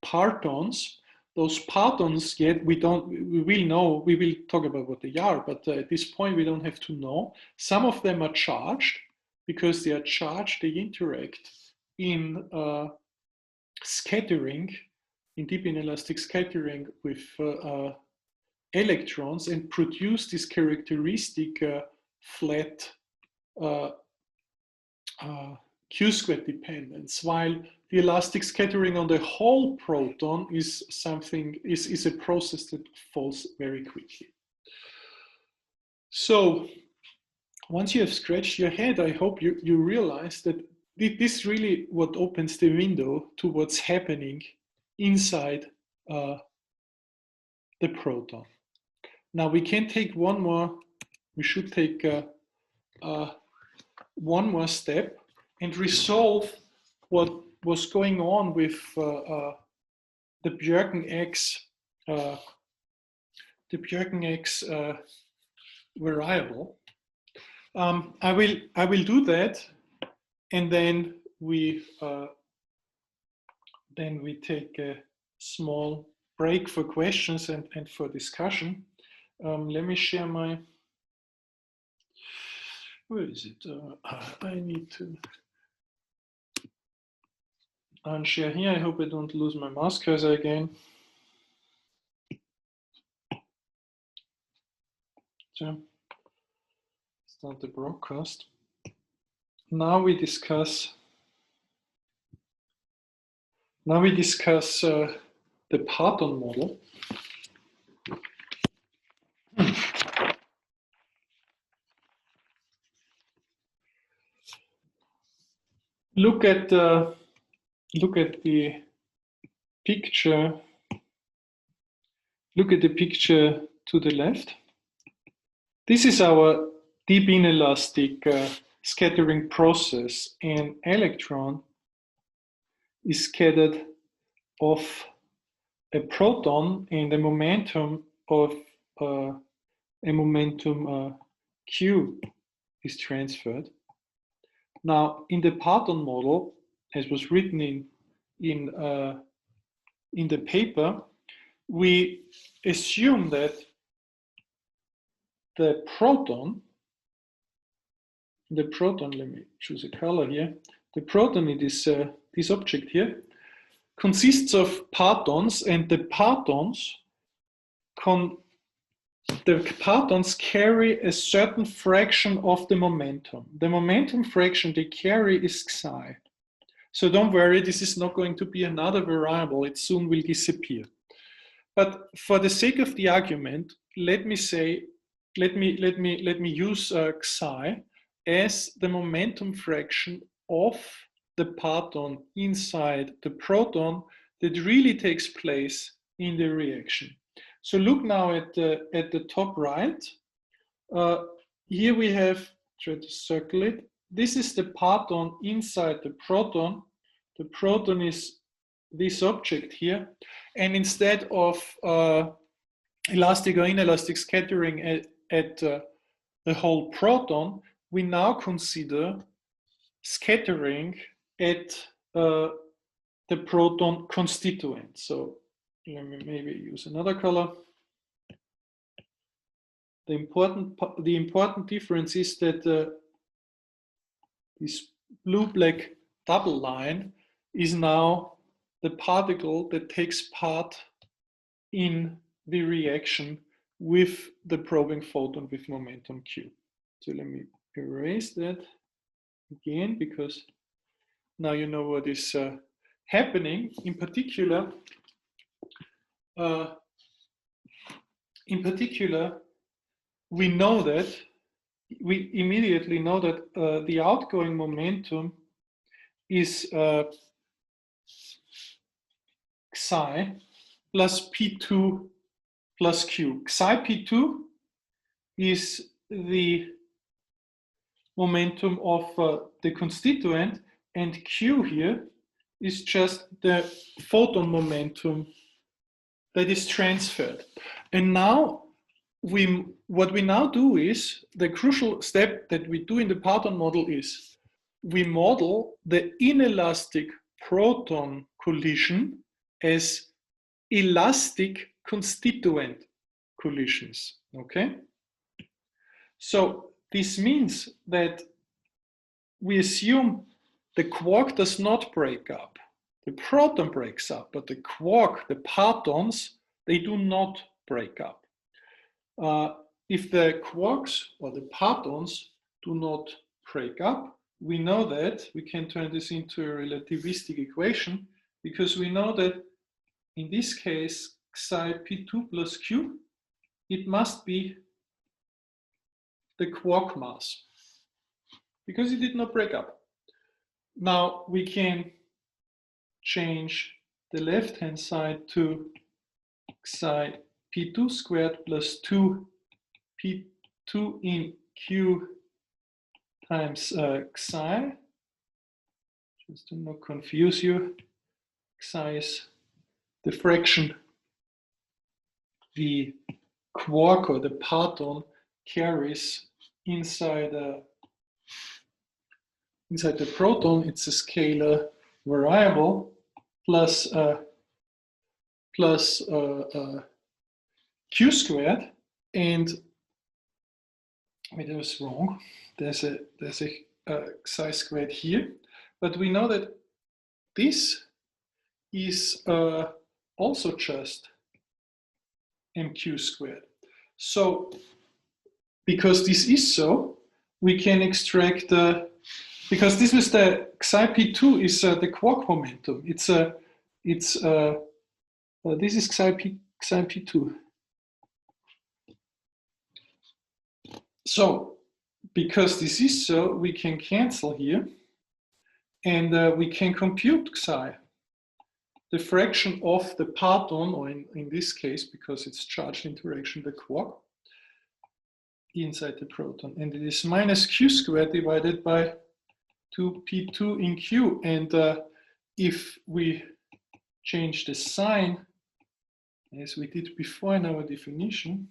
partons. Those partons, yet we will talk about what they are, but at this point we don't have to know. Some of them are charged. Because they are charged, they interact in scattering, in deep inelastic scattering with electrons, and produce this characteristic flat Q-squared dependence, while the elastic scattering on the whole proton is a process that falls very quickly. So once you have scratched your head, I hope you realize that this really what opens the window to what's happening inside the proton. Now we can take we should take one more step and resolve what was going on with the Bjerken-X variable. I will do that, and then we take a small break for questions and for discussion. Let me share my. Where is it? I need to unshare here. I hope I don't lose my mouse cursor again. So. Start the broadcast. Now we discuss the Proton model. Look at the picture. Look at the picture to the left. This is our deep inelastic scattering process. An electron is scattered off a proton, and the momentum of a momentum q is transferred. Now, in the Proton model, as was written in the paper, we assume that the proton, let me choose a color here. The proton in this object here consists of partons, and the partons carry a certain fraction of the momentum. The momentum fraction they carry is xi. So don't worry, this is not going to be another variable. It soon will disappear. But for the sake of the argument, let me use xi as the momentum fraction of the parton inside the proton that really takes place in the reaction. So look now at the top right. Here we have, try to circle it. This is the parton inside the proton. The proton is this object here. And instead of elastic or inelastic scattering at the whole proton, we now consider scattering at the proton constituent. So let me maybe use another color. The important difference is that this blue-black double line is now the particle that takes part in the reaction with the probing photon with momentum q. So let me erase that again, because now you know what is happening. In particular, we know that, we immediately know that the outgoing momentum is psi plus P2 plus Q. Psi P2 is the momentum of the constituent, and Q here is just the photon momentum that is transferred. And now what we now do is, the crucial step that we do in the Proton model is, we model the inelastic proton collision as elastic constituent collisions, okay? So this means that we assume the quark does not break up. The proton breaks up, but the quark, the partons, they do not break up. If the quarks or the partons do not break up, we know that we can turn this into a relativistic equation, because we know that in this case, psi P2 plus Q, it must be the quark mass, because it did not break up. Now we can change the left-hand side to psi P2 squared plus 2 P2 in Q times psi. Just to not confuse you, psi is the fraction the quark or the parton carries inside the proton. It's a scalar variable plus Q squared, and wait, I was wrong. There's a psi squared here, but we know that this is also just mq squared. So because this is so, we can extract because this was the psi p2 is the quark momentum. This is psi p2. So because this is so, we can cancel here, and we can compute psi, the fraction of the parton, or in this case, because it's charged interaction, the quark, inside the proton. And it is minus q squared divided by 2p2 in q. And if we change the sign, as we did before in our definition,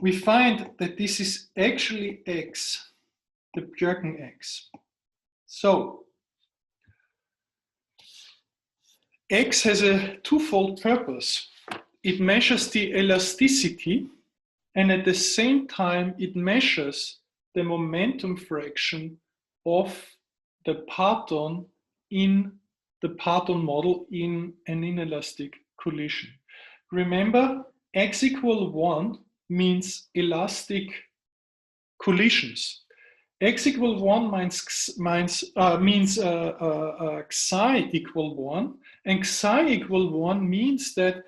we find that this is actually x, the Bjerken x. So x has a twofold purpose. It measures the elasticity, and at the same time it measures the momentum fraction of the parton in the parton model in an inelastic collision. Remember, x equal 1 means elastic collisions. X equal 1 means psi equal 1, and psi equal 1 means that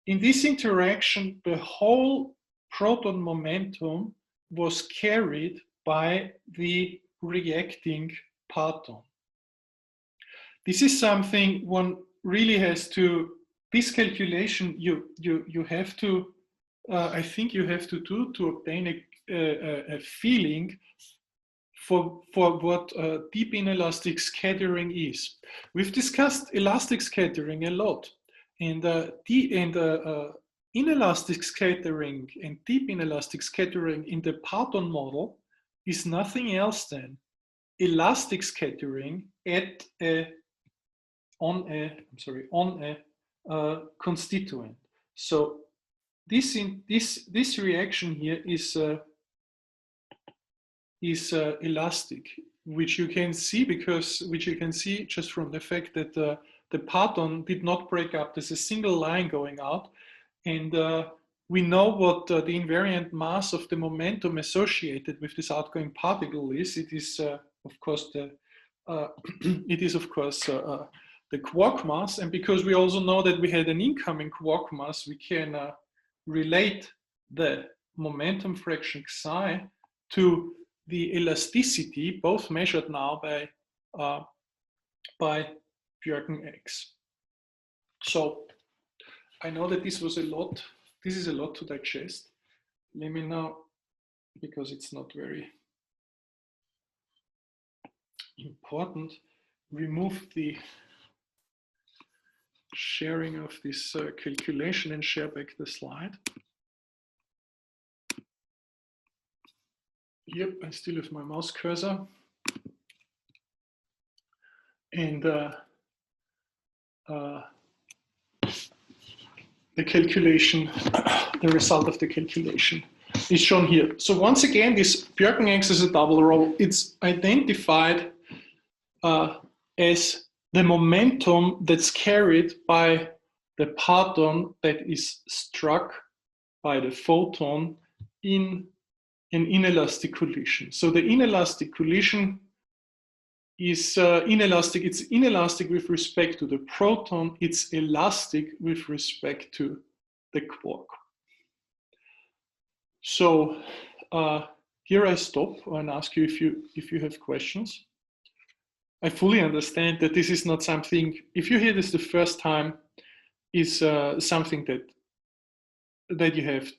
in this interaction, the whole proton momentum was carried by the reacting parton. This is something one really has to this calculation you have to, I think you have to do to obtain a feeling for what deep inelastic scattering is. We've discussed elastic scattering a lot, and inelastic scattering and deep inelastic scattering in the Proton model is nothing else than elastic scattering on a constituent. So this reaction here is elastic, which you can see just from the fact that the Proton did not break up. There's a single line going out, and we know what the invariant mass of the momentum associated with this outgoing particle is. It is of course the quark mass, and because we also know that we had an incoming quark mass, we can relate the momentum fraction psi to the elasticity, both measured now by Bjerken X. So I know that this was a lot. This is a lot to digest. Let me now, because it's not very important, remove the sharing of this calculation and share back the slide. Yep, I still have my mouse cursor. And the calculation, the result of the calculation is shown here. So once again, this Bjerken X is a double row. It's identified as the momentum that's carried by the parton that is struck by the photon in an inelastic collision. So the inelastic collision is inelastic. It's inelastic with respect to the proton. It's elastic with respect to the quark. So here I stop and ask you if you have questions. I fully understand that this is not something, if you hear this the first time, is something that you have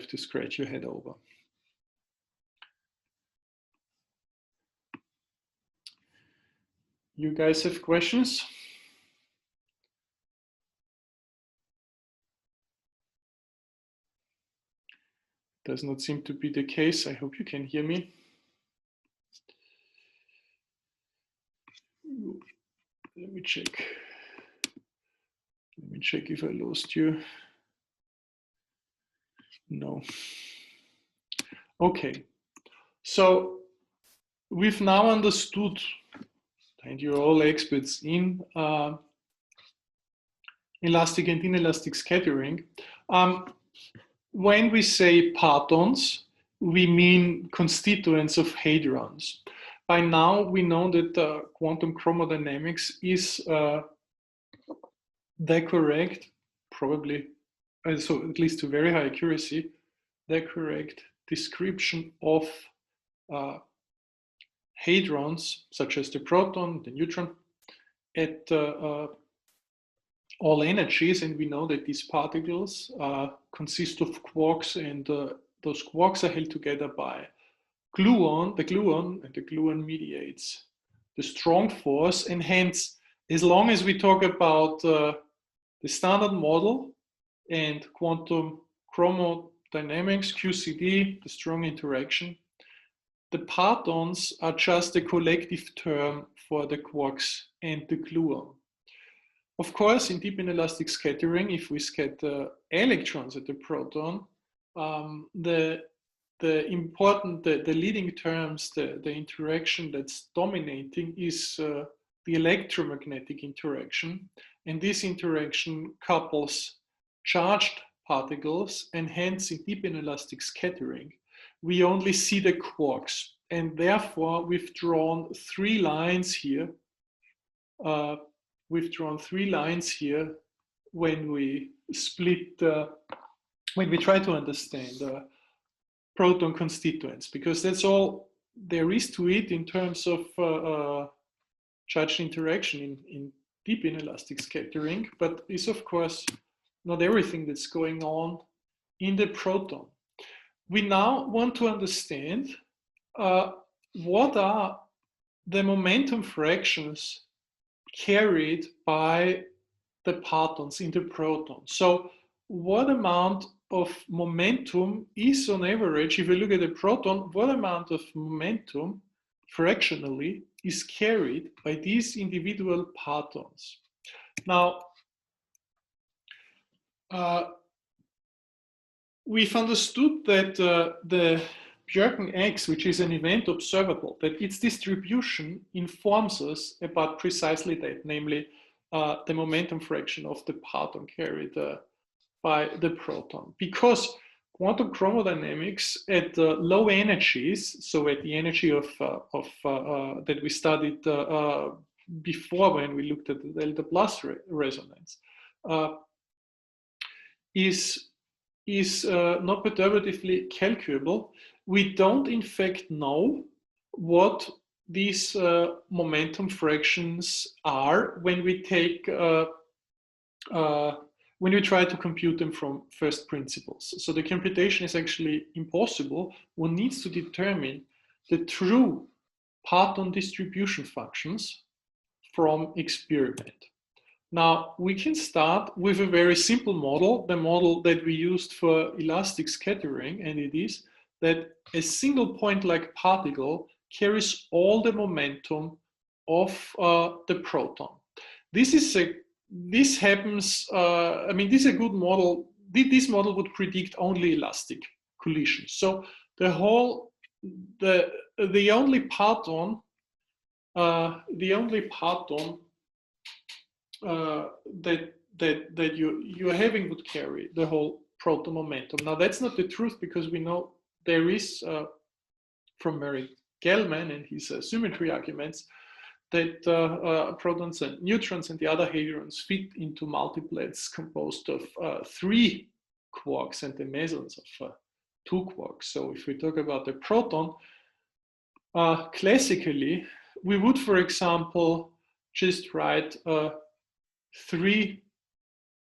to scratch your head over. You guys have questions? Does not seem to be the case. I hope you can hear me. Let me check. Let me check if I lost you. No. Okay. So we've now understood, and you're all experts in elastic and inelastic scattering. When we say partons, we mean constituents of hadrons. By now, we know that quantum chromodynamics is the correct, probably, so at least to very high accuracy, the correct description of hadrons, such as the proton, the neutron, at all energies. And we know that these particles consist of quarks, and those quarks are held together by gluon, and the gluon mediates the strong force. And hence, as long as we talk about the standard model and quantum chromodynamics, QCD, the strong interaction, the partons are just a collective term for the quarks and the gluon. Of course, in deep inelastic scattering, if we scatter electrons at the proton, the leading terms, the interaction that's dominating is the electromagnetic interaction. And this interaction couples charged particles, and hence in deep inelastic scattering, we only see the quarks. And therefore, we've drawn three lines here. When we split, when we try to understand proton constituents, because that's all there is to it in terms of charged interaction in deep inelastic scattering, but is of course not everything that's going on in the proton. We now want to understand what are the momentum fractions carried by the partons in the proton. So what amount of momentum is on average, if you look at the proton, what amount of momentum fractionally is carried by these individual partons? Now, we've understood that the Bjerken X, which is an event observable, that its distribution informs us about precisely that, namely the momentum fraction of the parton carried by the proton. Because quantum chromodynamics at low energies, so at the energy of that we studied before when we looked at the delta plus resonance, is not perturbatively calculable. We don't in fact know what these momentum fractions are when we take when we try to compute them from first principles. So the computation is actually impossible. One needs to determine the true parton distribution functions from experiment. Now, we can start with a very simple model, the model that we used for elastic scattering, and it is that a single point-like particle carries all the momentum of the proton. This happens, I mean, this is a good model. This model would predict only elastic collisions. So the only parton that you're having would carry the whole proton momentum. Now that's not the truth, because we know there is from Murray Gell-Mann and his symmetry arguments that protons and neutrons and the other hadrons fit into multiplets composed of 3 quarks and the mesons of 2 quarks. So if we talk about the proton, classically, we would, for example, just write 3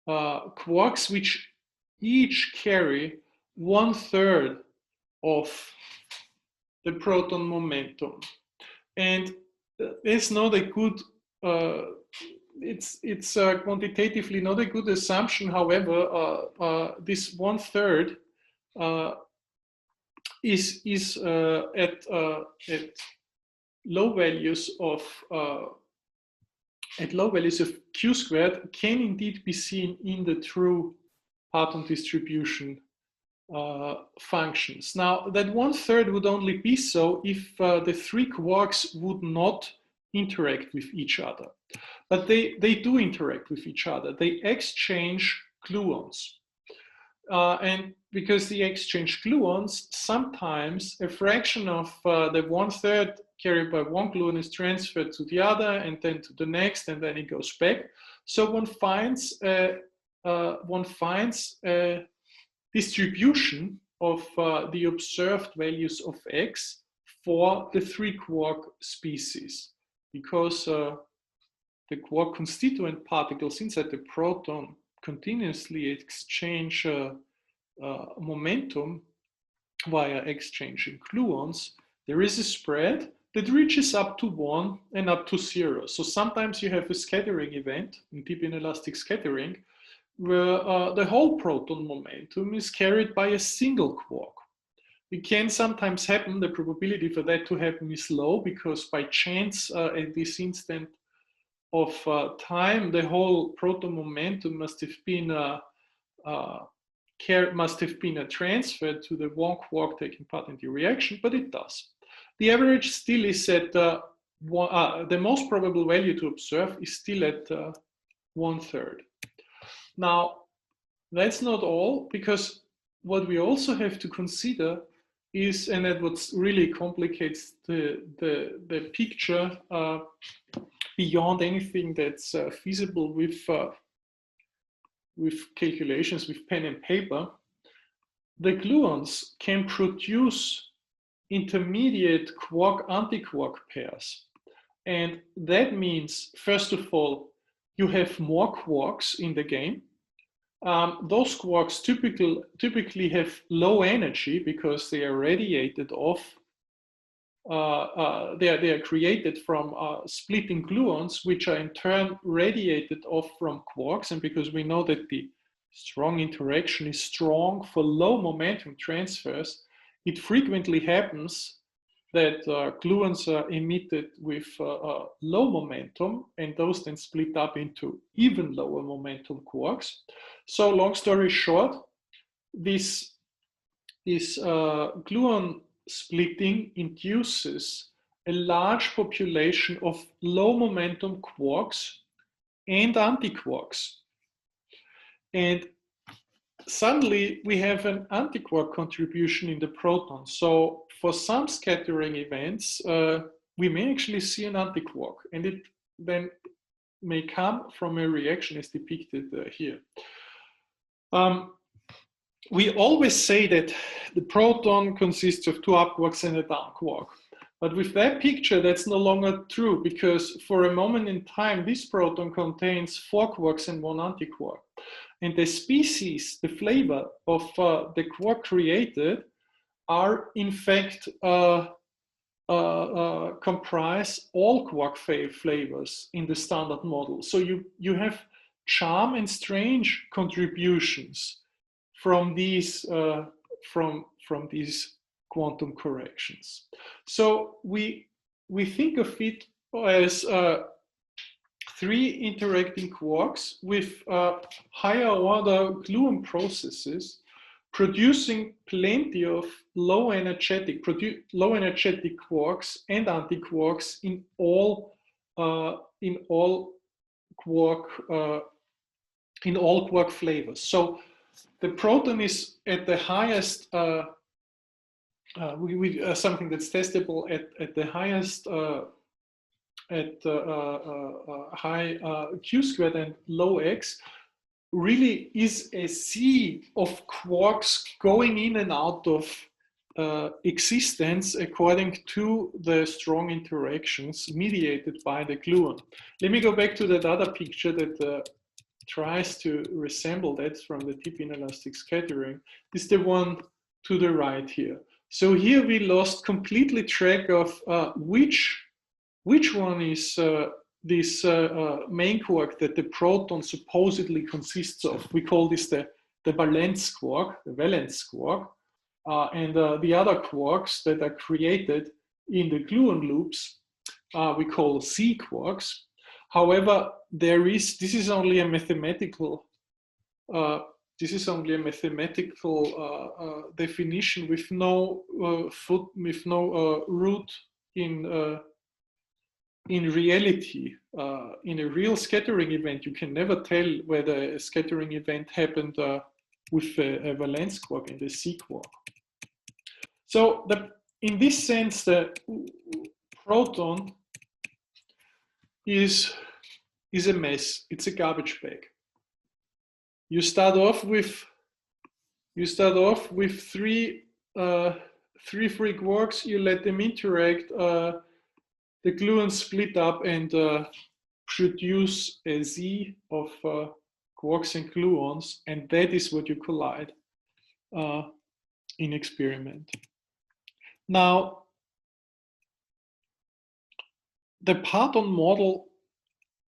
quarks, which each carry 1/3 of the proton momentum. And it's not a good, it's quantitatively not a good assumption. However, this 1/3 is at low values of q squared can indeed be seen in the true parton distribution functions. Now, that 1/3 would only be so if the 3 quarks would not interact with each other. But they do interact with each other. They exchange gluons. And because they exchange gluons, sometimes a fraction of the 1/3 carried by one gluon is transferred to the other, and then to the next, and then it goes back. So one finds a distribution of the observed values of X for the 3 quark species, because the quark constituent particles inside the proton continuously exchange momentum via exchanging gluons. There is a spread that reaches up to 1 and up to 0. So sometimes you have a scattering event in deep inelastic scattering where the whole proton momentum is carried by a single quark. It can sometimes happen. The probability for that to happen is low, because by chance at this instant of time, the whole proton momentum must have been transferred to the one quark taking part in the reaction, but it does. The average still is at the most probable value to observe is still at 1/3. Now, that's not all, because what we also have to consider is, and that what really complicates the picture beyond anything that's feasible with calculations with pen and paper, the gluons can produce intermediate quark-antiquark pairs. And that means, first of all, you have more quarks in the game. Those quarks typically have low energy because they are radiated off. They are created from splitting gluons, which are in turn radiated off from quarks. And because we know that the strong interaction is strong for low momentum transfers, it frequently happens that gluons are emitted with low momentum, and those then split up into even lower momentum quarks. So long story short, this gluon splitting induces a large population of low momentum quarks and antiquarks. And suddenly we have an antiquark contribution in the proton. So for some scattering events, we may actually see an antiquark, and it then may come from a reaction as depicted here. We always say that the proton consists of 2 up quarks and a down quark. But with that picture, that's no longer true, because for a moment in time, this proton contains 4 quarks and 1 antiquark. And the species, the flavor of the quark created are in fact comprise all quark flavors in the standard model. So you have charm and strange contributions from these quantum corrections. So we think of it as 3 interacting quarks with higher order gluon processes producing plenty of low energetic quarks and antiquarks in all quark flavors. So the proton is at the highest, something that's testable at the highest, high q squared and low x, really is a sea of quarks going in and out of existence according to the strong interactions mediated by the gluon. Let me go back to that other picture that tries to resemble that from the tip inelastic scattering. This is the one to the right here. So here we lost completely track of which one is this main quark that the proton supposedly consists of. We call this the valence quark, and the other quarks that are created in the gluon loops we call C quarks. However, this is only a mathematical definition with no root in reality. In a real scattering event, you can never tell whether a scattering event happened with a valence quark and a C quark. So in this sense, the proton is a mess. It's a garbage bag. You start off with 3 free quarks. You let them interact. The gluons split up and produce a Z of quarks and gluons, and that is what you collide in experiment. Now, the Proton model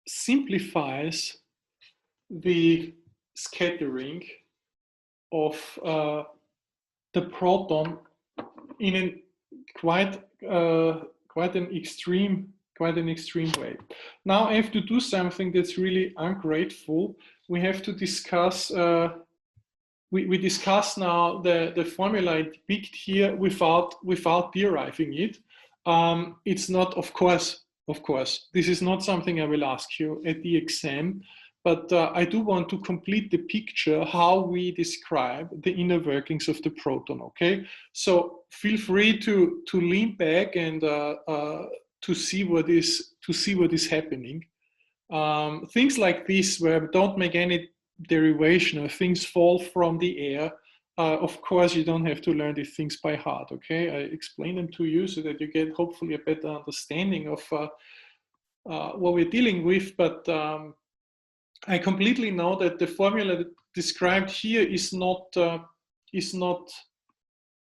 simplifies the scattering of the proton in a quite an extreme way. Now I have to do something that's really ungrateful. We have to discuss. We discuss now the formula I depict here without deriving it. It's not, of course, this is not something I will ask you at the exam, but I do want to complete the picture how we describe the inner workings of the proton. Okay, so feel free to lean back and to see what is happening. Things like this, where don't make any derivation or things fall from the air. Of course, you don't have to learn these things by heart. Okay, I explain them to you so that you get hopefully a better understanding of what we're dealing with. But I completely know that the formula described here has not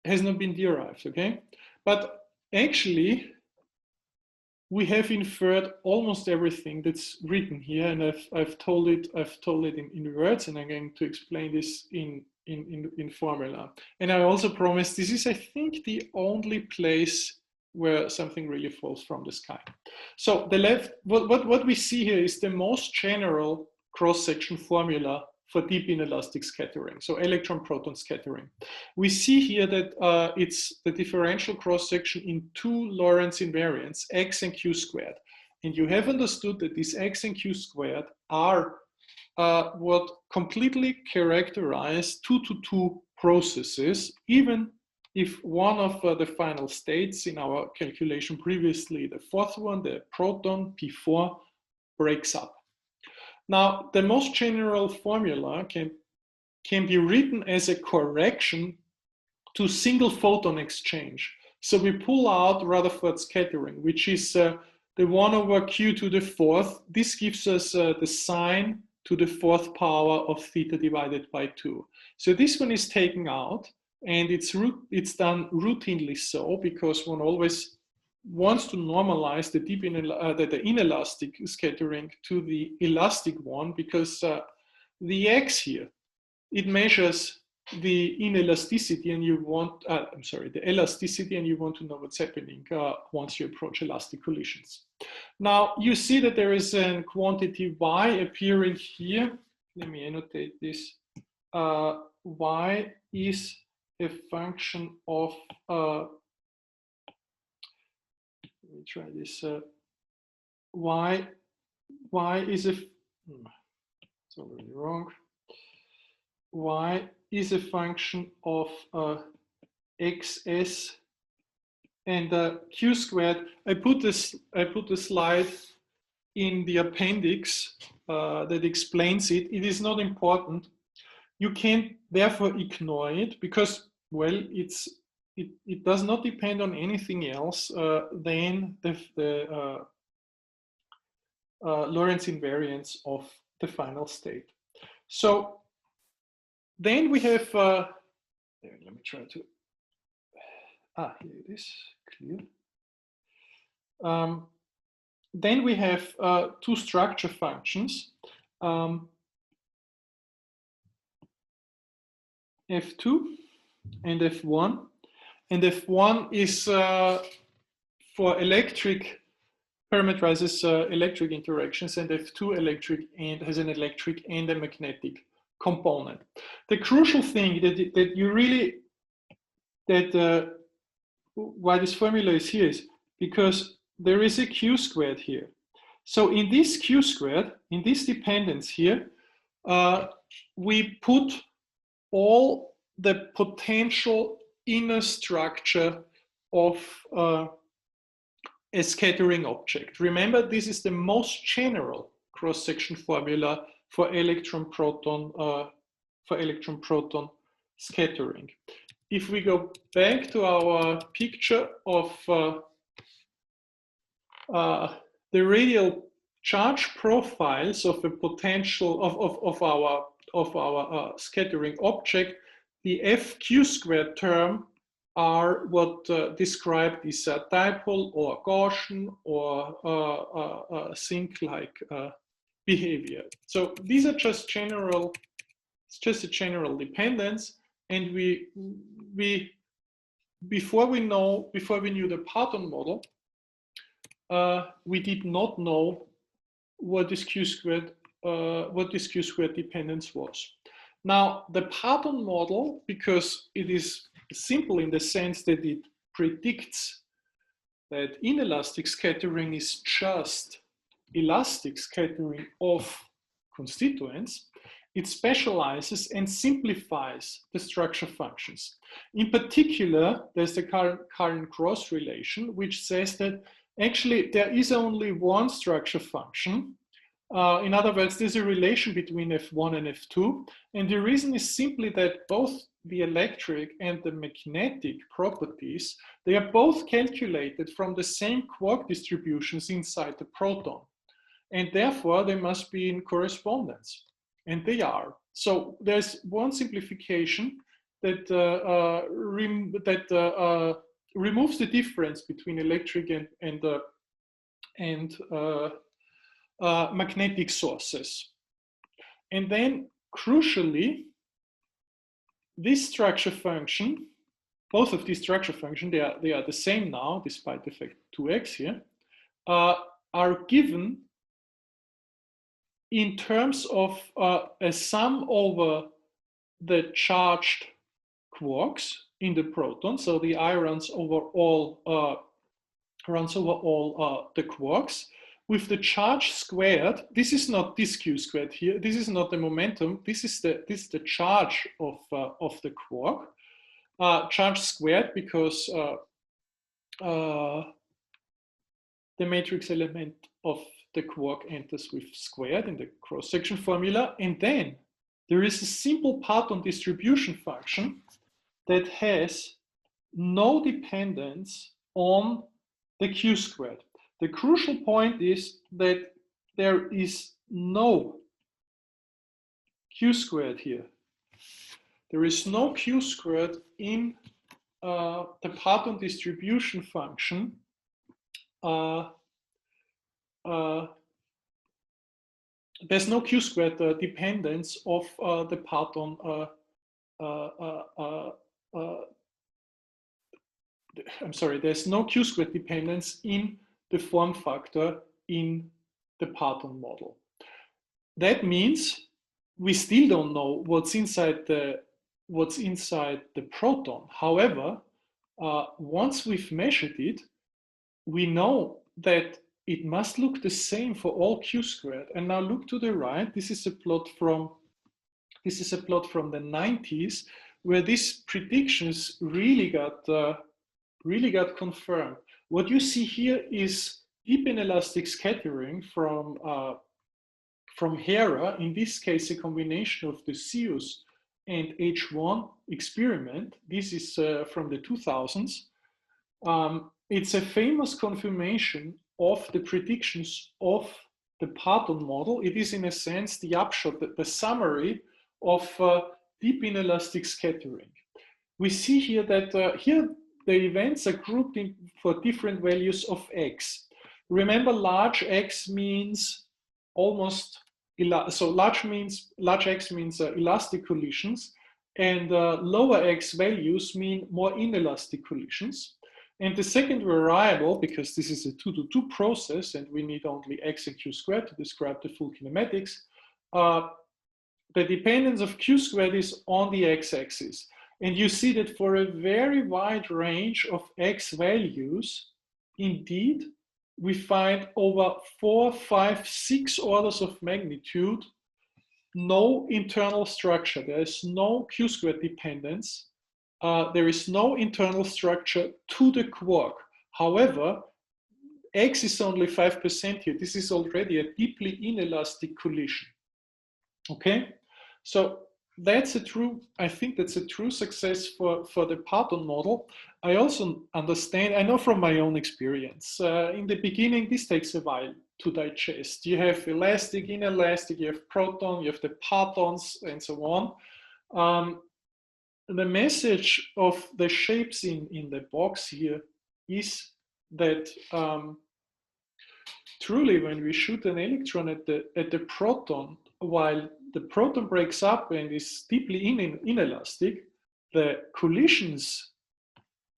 been derived, okay? But actually, we have inferred almost everything that's written here, and I've told it in words, and I'm going to explain this in formula. And I also promise this is, I think, the only place where something really falls from the sky. So the left, what we see here is the most general cross-section formula for deep inelastic scattering, so electron-proton scattering. We see here that it's the differential cross-section in two Lorentz invariants, x and q squared. And you have understood that these x and q squared are what completely characterize 2-to-2 processes, even if one of the final states in our calculation previously, the fourth one, the proton P4, breaks up. Now, the most general formula can be written as a correction to single photon exchange. So we pull out Rutherford scattering, which is the 1 over q to the fourth. This gives us the sine to the fourth power of theta divided by 2. So this one is taken out, and it's done routinely so because one always wants to normalize the deep the inelastic scattering to the elastic one, because the x here, it measures the inelasticity, and you want the elasticity, and you want to know what's happening once you approach elastic collisions. Now you see that there is a quantity y appearing here. Let me annotate this. Y is a function of let me try this. Y is a, it's already wrong. Y is a function of xs and q squared. I put the slide in the appendix that explains it. It is not important. You can therefore ignore it because, well, it does not depend on anything else than the Lorentz invariance of the final state. So then we have, let me try to, here it is, clear. Then we have two structure functions, F2 and F1. And F1 is for electric, parameterizes electric interactions, and F2 electric and has an electric and a magnetic component. The crucial thing that you really, why this formula is here is because there is a q squared here. So in this q squared, in this dependence here, we put all the potential inner structure of a scattering object. Remember, this is the most general cross-section formula for electron-proton scattering. If we go back to our picture of the radial charge profiles of a potential of our scattering object, the FQ squared term are what describe this dipole or Gaussian or sink-like behavior. So these are just general, it's just a general dependence, and before we knew the Proton model, we did not know what this q squared dependence was. Now the Proton model, because it is simple in the sense that it predicts that inelastic scattering is just elastic scattering of constituents, it specializes and simplifies the structure functions. In particular, there's the Karl-Franzens relation, which says that actually there is only one structure function. In other words, there's a relation between F1 and F2. And the reason is simply that both the electric and the magnetic properties, they are both calculated from the same quark distributions inside the proton. and therefore they must be in correspondence, and they are. So there's one simplification that removes the difference between electric and magnetic sources. And then crucially, this structure function, both of these structure functions, they are the same now, despite the fact 2x here, are given in terms of a sum over the charged quarks in the proton. So the I runs over all the quarks with the charge squared. This is not this q squared here. This is not the momentum. This is the charge of the quark. Charge squared because the matrix element of the quark enters with squared in the cross-section formula. And then there is a simple Proton distribution function that has no dependence on the q squared. The crucial point is that there is no q squared here. There is no q squared in the Proton distribution function there's no q squared dependence of the Proton I'm sorry, there's no q squared dependence in the form factor in the Proton model. That means we still don't know what's inside the proton. However, once we've measured it, we know that it must look the same for all q squared. And now look to the right. This is a plot from the 90s, where these predictions really got confirmed. What you see here is deep inelastic scattering from Hera. In this case, a combination of the Zeus and H1 experiment. This is from the 2000s. It's a famous confirmation of the predictions of the Proton model. It is, in a sense, the upshot, the summary of deep inelastic scattering. We see here that here the events are grouped in for different values of x. Remember, large x means almost, so large x means elastic collisions, and lower x values mean more inelastic collisions. And the second variable, because this is a 2-to-2 process and we need only x and q squared to describe the full kinematics, the dependence of q squared is on the x-axis. And you see that for a very wide range of x values, indeed, we find over 4, 5, 6 orders of magnitude, no internal structure. There is no q squared dependence. There is no internal structure to the quark. However, x is only 5% here. This is already a deeply inelastic collision. Okay, so that's a true, I think that's a true success for the Proton model. I also understand, I know from my own experience, in the beginning, this takes a while to digest. You have elastic, inelastic, you have proton, you have the partons, and so on. The message of the shapes in the box here is that truly, when we shoot an electron at the proton, while the proton breaks up and is deeply inelastic, the collisions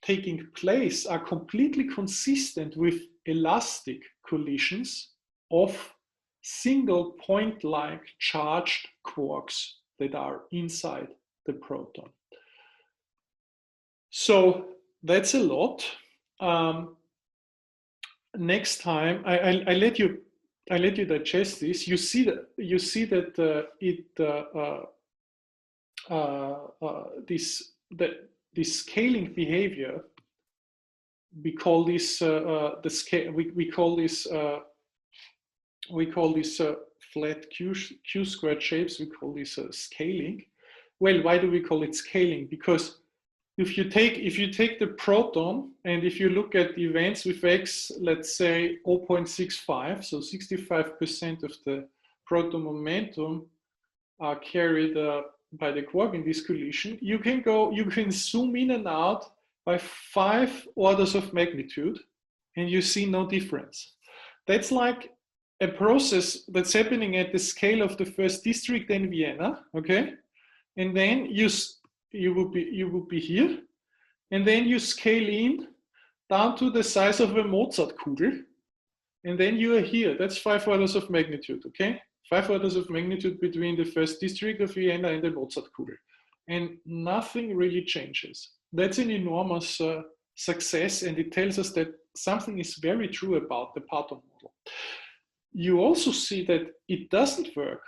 taking place are completely consistent with elastic collisions of single point-like charged quarks that are inside the proton. So that's a lot. Next time, I let you digest this. You see that this scaling behavior, we call this flat q squared shapes. We call this scaling. Well, why do we call it scaling? Because if you take the proton, and if you look at the events with x, let's say 0.65, so 65% of the proton momentum are carried by the quark in this collision, you can zoom in and out by 5 orders of magnitude, and you see no difference. That's like a process that's happening at the scale of the first district in Vienna, okay? And then you would be here, and then you scale in down to the size of a Mozartkugel, and then you are here. That's 5 orders of magnitude, okay? 5 orders of magnitude between the first district of Vienna and the Mozartkugel, and nothing really changes. That's an enormous success, and it tells us that something is very true about the Proton model. You also see that it doesn't work.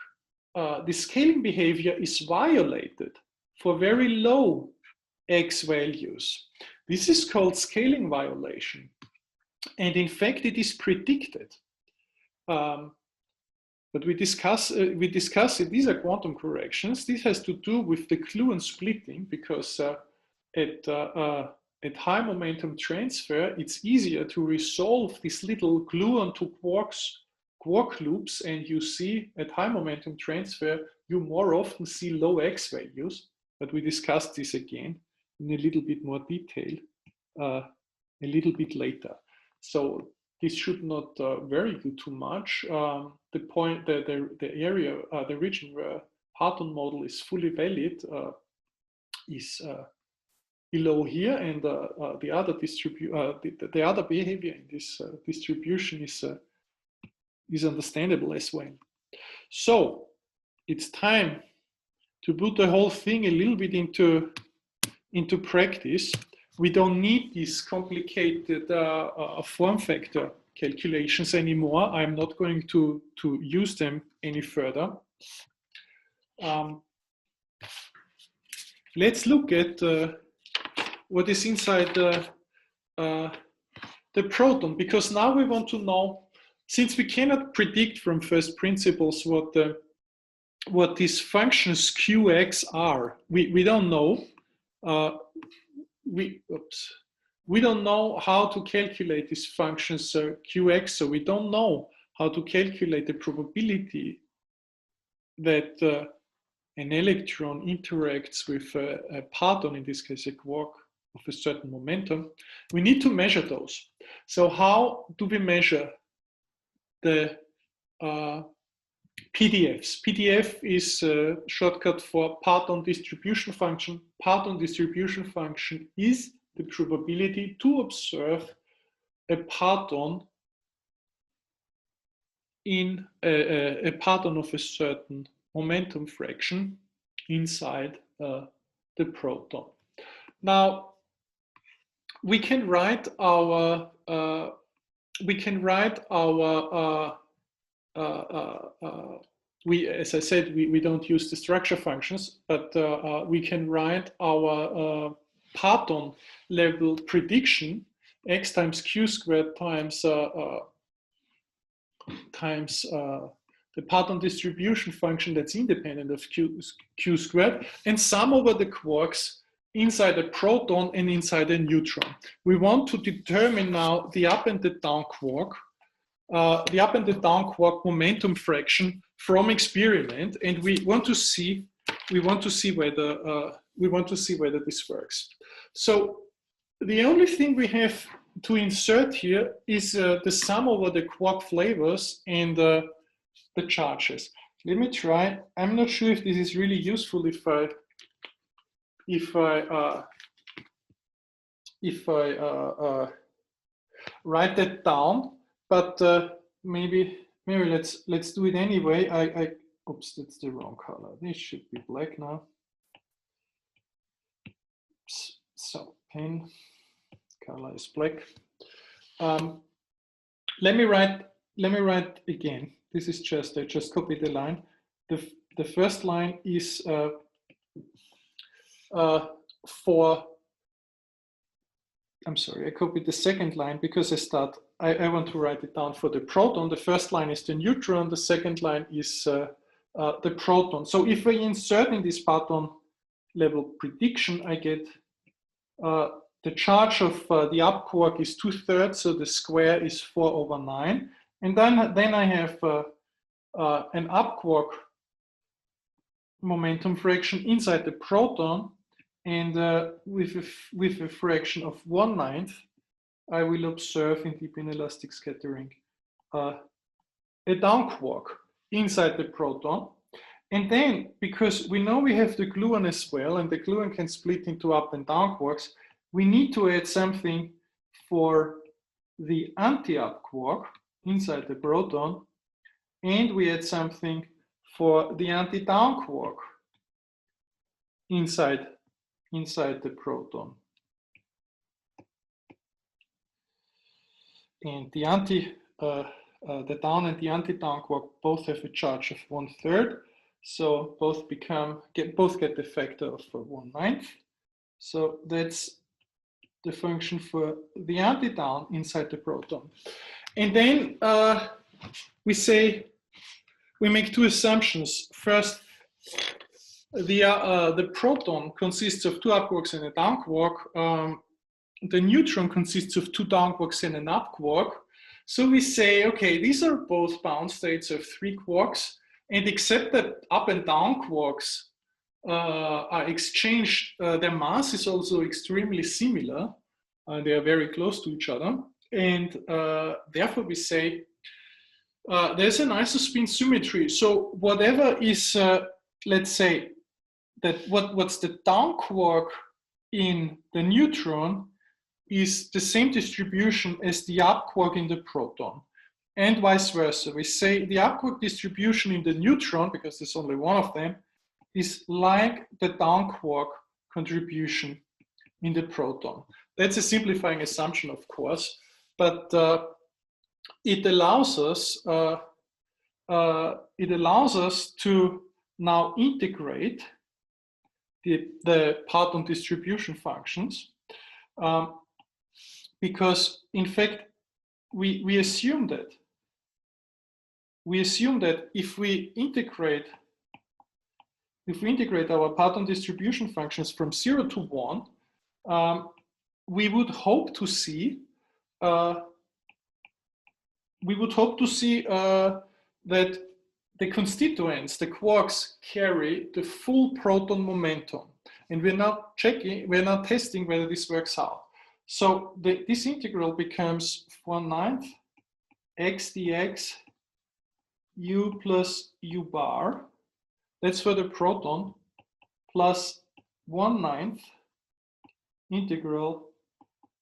The scaling behavior is violated for very low x values. This is called scaling violation. And in fact, it is predicted. But we discuss it. These are quantum corrections. This has to do with the gluon splitting, because at high momentum transfer, it's easier to resolve this little gluon to quark loops, and you see at high momentum transfer, you more often see low x values. But we discussed this again in a little bit more detail a little bit later. So this should not vary you too much. The point, the area, the region where Proton model is fully valid is below here, and the other behavior in this distribution is understandable as well. So it's time to put the whole thing a little bit into practice. We don't need these complicated form factor calculations anymore. I'm not going to use them any further. Let's look at what is inside the proton, because now we want to know, since we cannot predict from first principles what these functions qx are, we don't know. We don't know how to calculate these functions qx, so we don't know how to calculate the probability that an electron interacts with a proton, in this case a quark of a certain momentum. We need to measure those. So how do we measure the PDFs? PDF is a shortcut for Proton distribution function. Proton distribution function is the probability to observe a proton in a proton of a certain momentum fraction inside the proton. Now we can write our as I said, we don't use the structure functions, but we can write our Proton level prediction, x times q squared times the Proton distribution function that's independent of q squared, and sum over the quarks inside a proton and inside a neutron. We want to determine now the up and the down quark, momentum fraction from experiment, and we want to see whether this works. So the only thing we have to insert here is the sum over the quark flavors and the charges. Let me try. I'm not sure if this is really useful if I write that down, but maybe let's do it anyway. Oops, that's the wrong color. This should be black now. So pen color is black. Let me write again. This is just, I just copied the line. The first line is I'm sorry, I copied the second line because I want to write it down for the proton. The first line is the neutron, the second line is the proton. So if I insert in this Proton level prediction, I get the charge of the up quark is 2/3, so the square is 4/9. And then I have an up quark momentum fraction inside the proton, and with a fraction of 1/9, I will observe in deep inelastic scattering a down quark inside the proton. And then, because we know we have the gluon as well, and the gluon can split into up and down quarks, we need to add something for the anti-up quark inside the proton, and we add something for the anti-down quark inside the proton. And the down and the anti-down quark both have a charge of 1/3, so both get the factor of 1/9. So that's the function for the anti-down inside the proton. And then we make two assumptions. First, the proton consists of 2 up quarks and a down quark. The neutron consists of 2 down quarks and an up quark. So we say, okay, these are both bound states of 3 quarks, and except that up and down quarks are exchanged, their mass is also extremely similar. They are very close to each other. And therefore we say there's an isospin symmetry. So whatever is, let's say, that what's the down quark in the neutron is the same distribution as the up quark in the proton, and vice versa. We say the up quark distribution in the neutron, because there's only one of them, is like the down quark contribution in the proton. That's a simplifying assumption, of course, but it allows us to now integrate the Proton distribution functions, because in fact we assume that if we integrate our Proton distribution functions from 0 to 1, we would hope to see that the constituents, the quarks, carry the full proton momentum, and we're not testing whether this works out. So this integral becomes 1/9 x dx u plus u bar. That's for the proton, plus 1/9 integral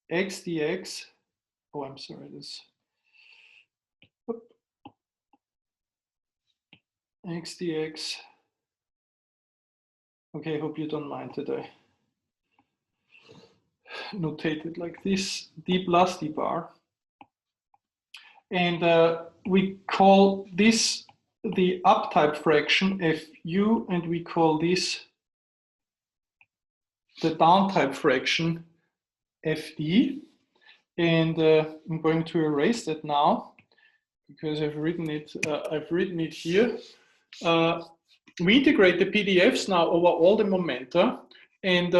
x dx. Oh, I'm sorry, this. X dx. Okay, I hope you don't mind that I notate it like this, d plus d bar. And we call this the uptype fraction fu, and we call this the downtype fraction fd. And I'm going to erase that now because I've written it here. We integrate the PDFs now over all the momenta, and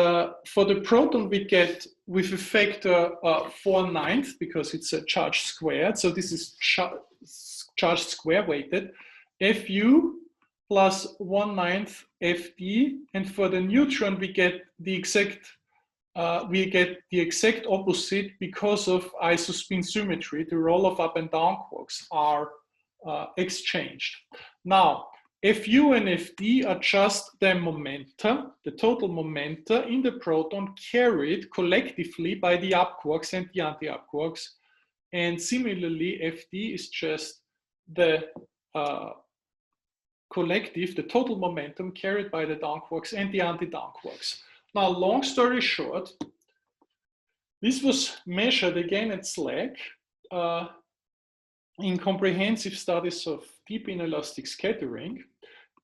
for the proton we get with a factor 4/9 because it's a charge squared, so this is charge square weighted, Fu plus 1/9 Fd, and for the neutron we get the exact opposite because of isospin symmetry. The role of up and down quarks are exchanged. Now, Fu and Fd are just the momenta, the total momenta in the proton carried collectively by the up quarks and the anti-up quarks. And similarly, Fd is just the collective, the total momentum carried by the down quarks and the anti-down quarks. Now, long story short, this was measured again at SLAC in comprehensive studies of deep inelastic scattering,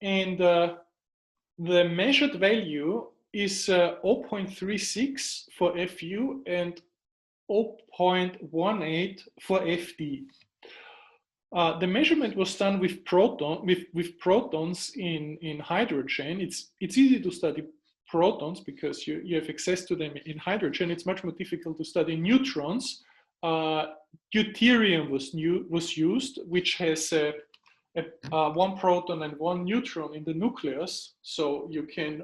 and the measured value is 0.36 for Fu and 0.18 for Fd. The measurement was done with protons in hydrogen. It's easy to study protons, because you have access to them in hydrogen. It's much more difficult to study neutrons. Deuterium was used, which has one proton and one neutron in the nucleus. So you can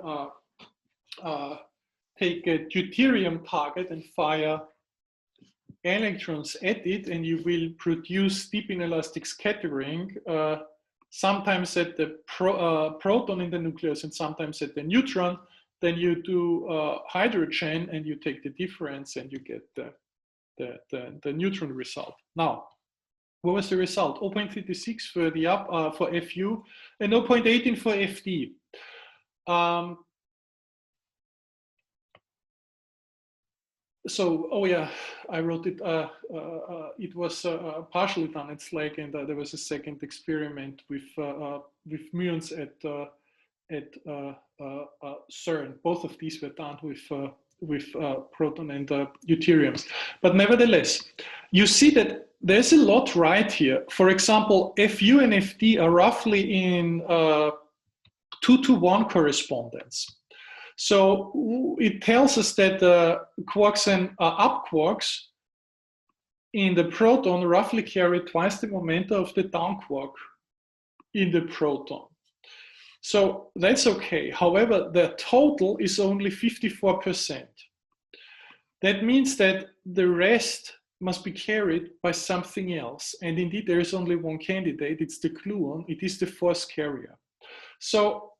take a deuterium target and fire electrons at it, and you will produce deep inelastic scattering, sometimes at the proton in the nucleus and sometimes at the neutron. Then you do hydrogen and you take the difference and you get the neutron result. Now, what was the result? 0.36 for the for FU and 0.18 for FD. So, oh yeah, I wrote it. It was partially done at SLAC, and there was a second experiment with muons at CERN. Both of these were done with proton and deuteriums. But nevertheless, you see that there's a lot right here. For example, FU and FD are roughly in 2-to-1 correspondence. So it tells us that quarks and up quarks in the proton roughly carry twice the momentum of the down quark in the proton. So that's okay. However, the total is only 54%. That means that the rest must be carried by something else. And indeed, there is only one candidate. It's the gluon. It is the force carrier. So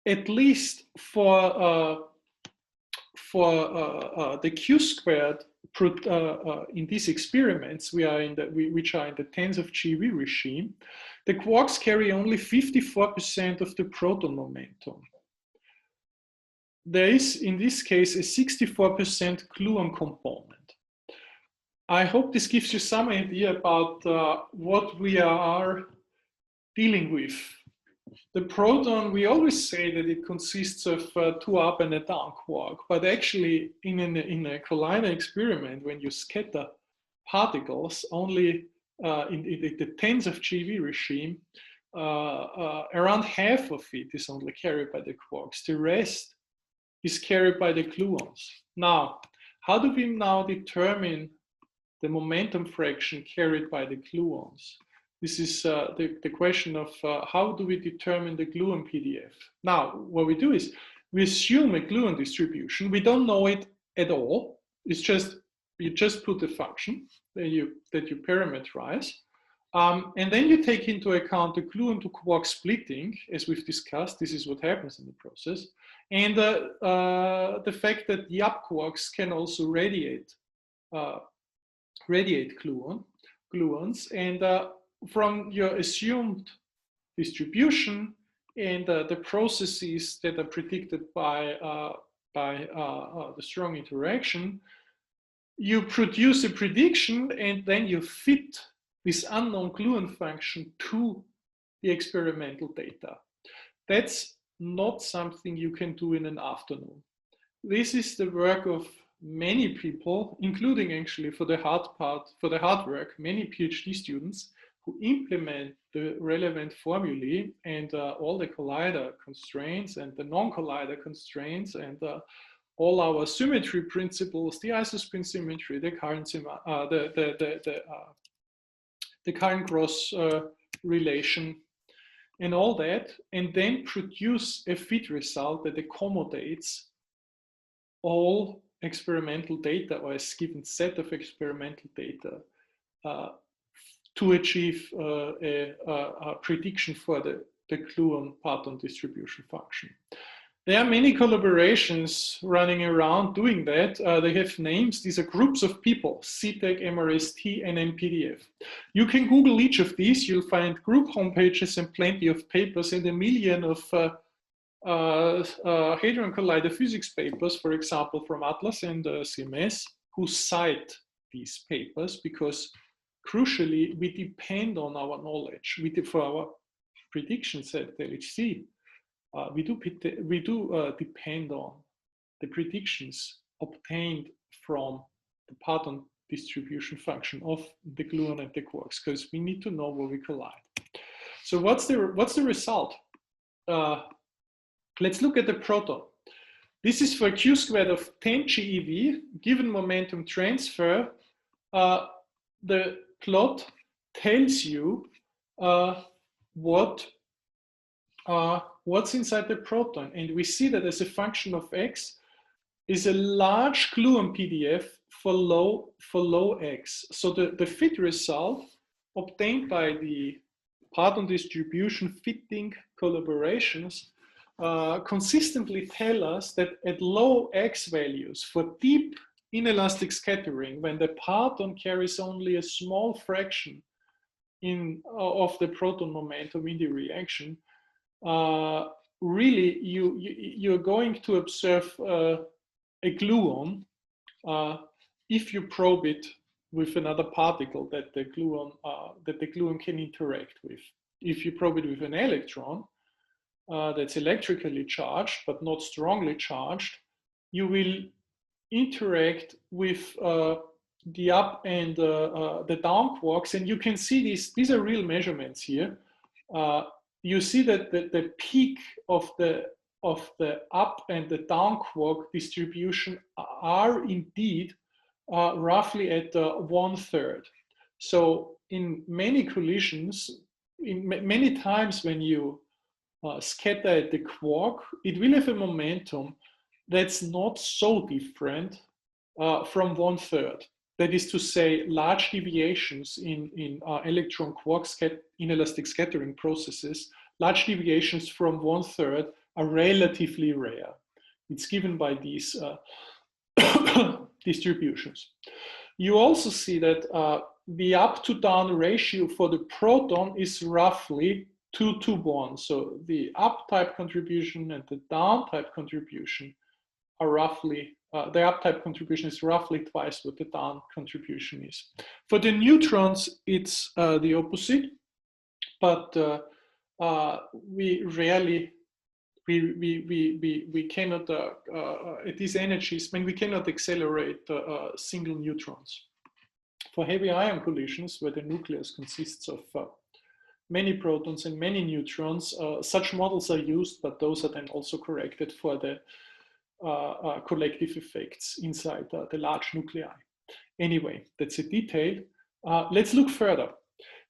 at least for the Q squared in these experiments, which are in the tens of GeV regime, the quarks carry only 54% of the proton momentum. There is, in this case, a 64% gluon component. I hope this gives you some idea about what we are dealing with. The proton, we always say that it consists of two up and a down quark, but actually in a collider experiment, when you scatter particles only in the tens of GeV regime, around half of it is only carried by the quarks. The rest is carried by the gluons. Now, how do we now determine the momentum fraction carried by the gluons? This is the question of how do we determine the gluon PDF? Now, what we do is we assume a gluon distribution. We don't know it at all. It's just, you just put a function that you parameterize. And then you take into account the gluon to quark splitting, as we've discussed. This is what happens in the process. And the fact that the up quarks can also radiate gluons. And from your assumed distribution and the processes that are predicted by the strong interaction, you produce a prediction and then you fit this unknown gluon function to the experimental data. That's not something you can do in an afternoon. This is the work of many people, including actually for the hard work, many PhD students who implement the relevant formulae and all the collider constraints and the non-collider constraints and all our symmetry principles, the isospin symmetry, the current cross relation, and all that, and then produce a fit result that accommodates all experimental data or a given set of experimental data to achieve a prediction for the gluon parton distribution function. There are many collaborations running around doing that. They have names. These are groups of people, CTEC, MRST, and NPDF. You can Google each of these. You'll find group homepages and plenty of papers and a million of Hadron Collider physics papers, for example, from Atlas and CMS, who cite these papers because, crucially, we depend on our knowledge. For our predictions at LHC, we do depend on the predictions obtained from the parton distribution function of the gluon and the quarks, because we need to know where we collide. So what's the result? Let's look at the proton. This is for q squared of 10 GeV, given momentum transfer. The plot tells you what's inside the proton. And we see that as a function of x is a large gluon PDF for low x. So the fit result obtained by the Proton distribution fitting collaborations consistently tell us that at low x values for deep inelastic scattering, when the parton carries only a small fraction of the proton momentum in the reaction, really you're going to observe a gluon if you probe it with another particle that the gluon can interact with. If you probe it with an electron that's electrically charged but not strongly charged, you will interact with the up and the down quarks, and you can see these are real measurements here. You see that the peak of the up and the down quark distribution are indeed roughly at 1/3. So in many collisions, many times when you scatter at the quark, it will have a momentum that's not so different from 1/3. That is to say, large deviations in electron quark inelastic scattering processes, large deviations from 1/3 are relatively rare. It's given by these distributions. You also see that the up to down ratio for the proton is roughly 2:1. So the up type contribution and the down type contribution are roughly, the up type contribution is roughly twice what the down contribution is. For the neutrons, it's the opposite, but we rarely, we cannot, at these energies, when we cannot accelerate single neutrons. For heavy ion collisions, where the nucleus consists of many protons and many neutrons, such models are used, but those are then also corrected for the collective effects inside the large nuclei. Anyway, that's a detail. Let's look further,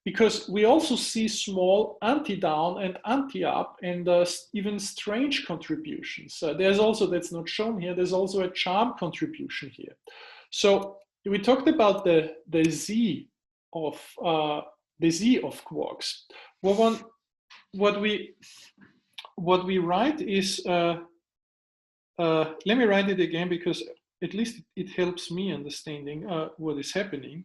because we also see small anti-down and anti-up and even strange contributions. There's also, that's not shown here, there's also a charm contribution here. So we talked about the Z of quarks. Well, what we write is, let me write it again because at least it helps me understanding what is happening.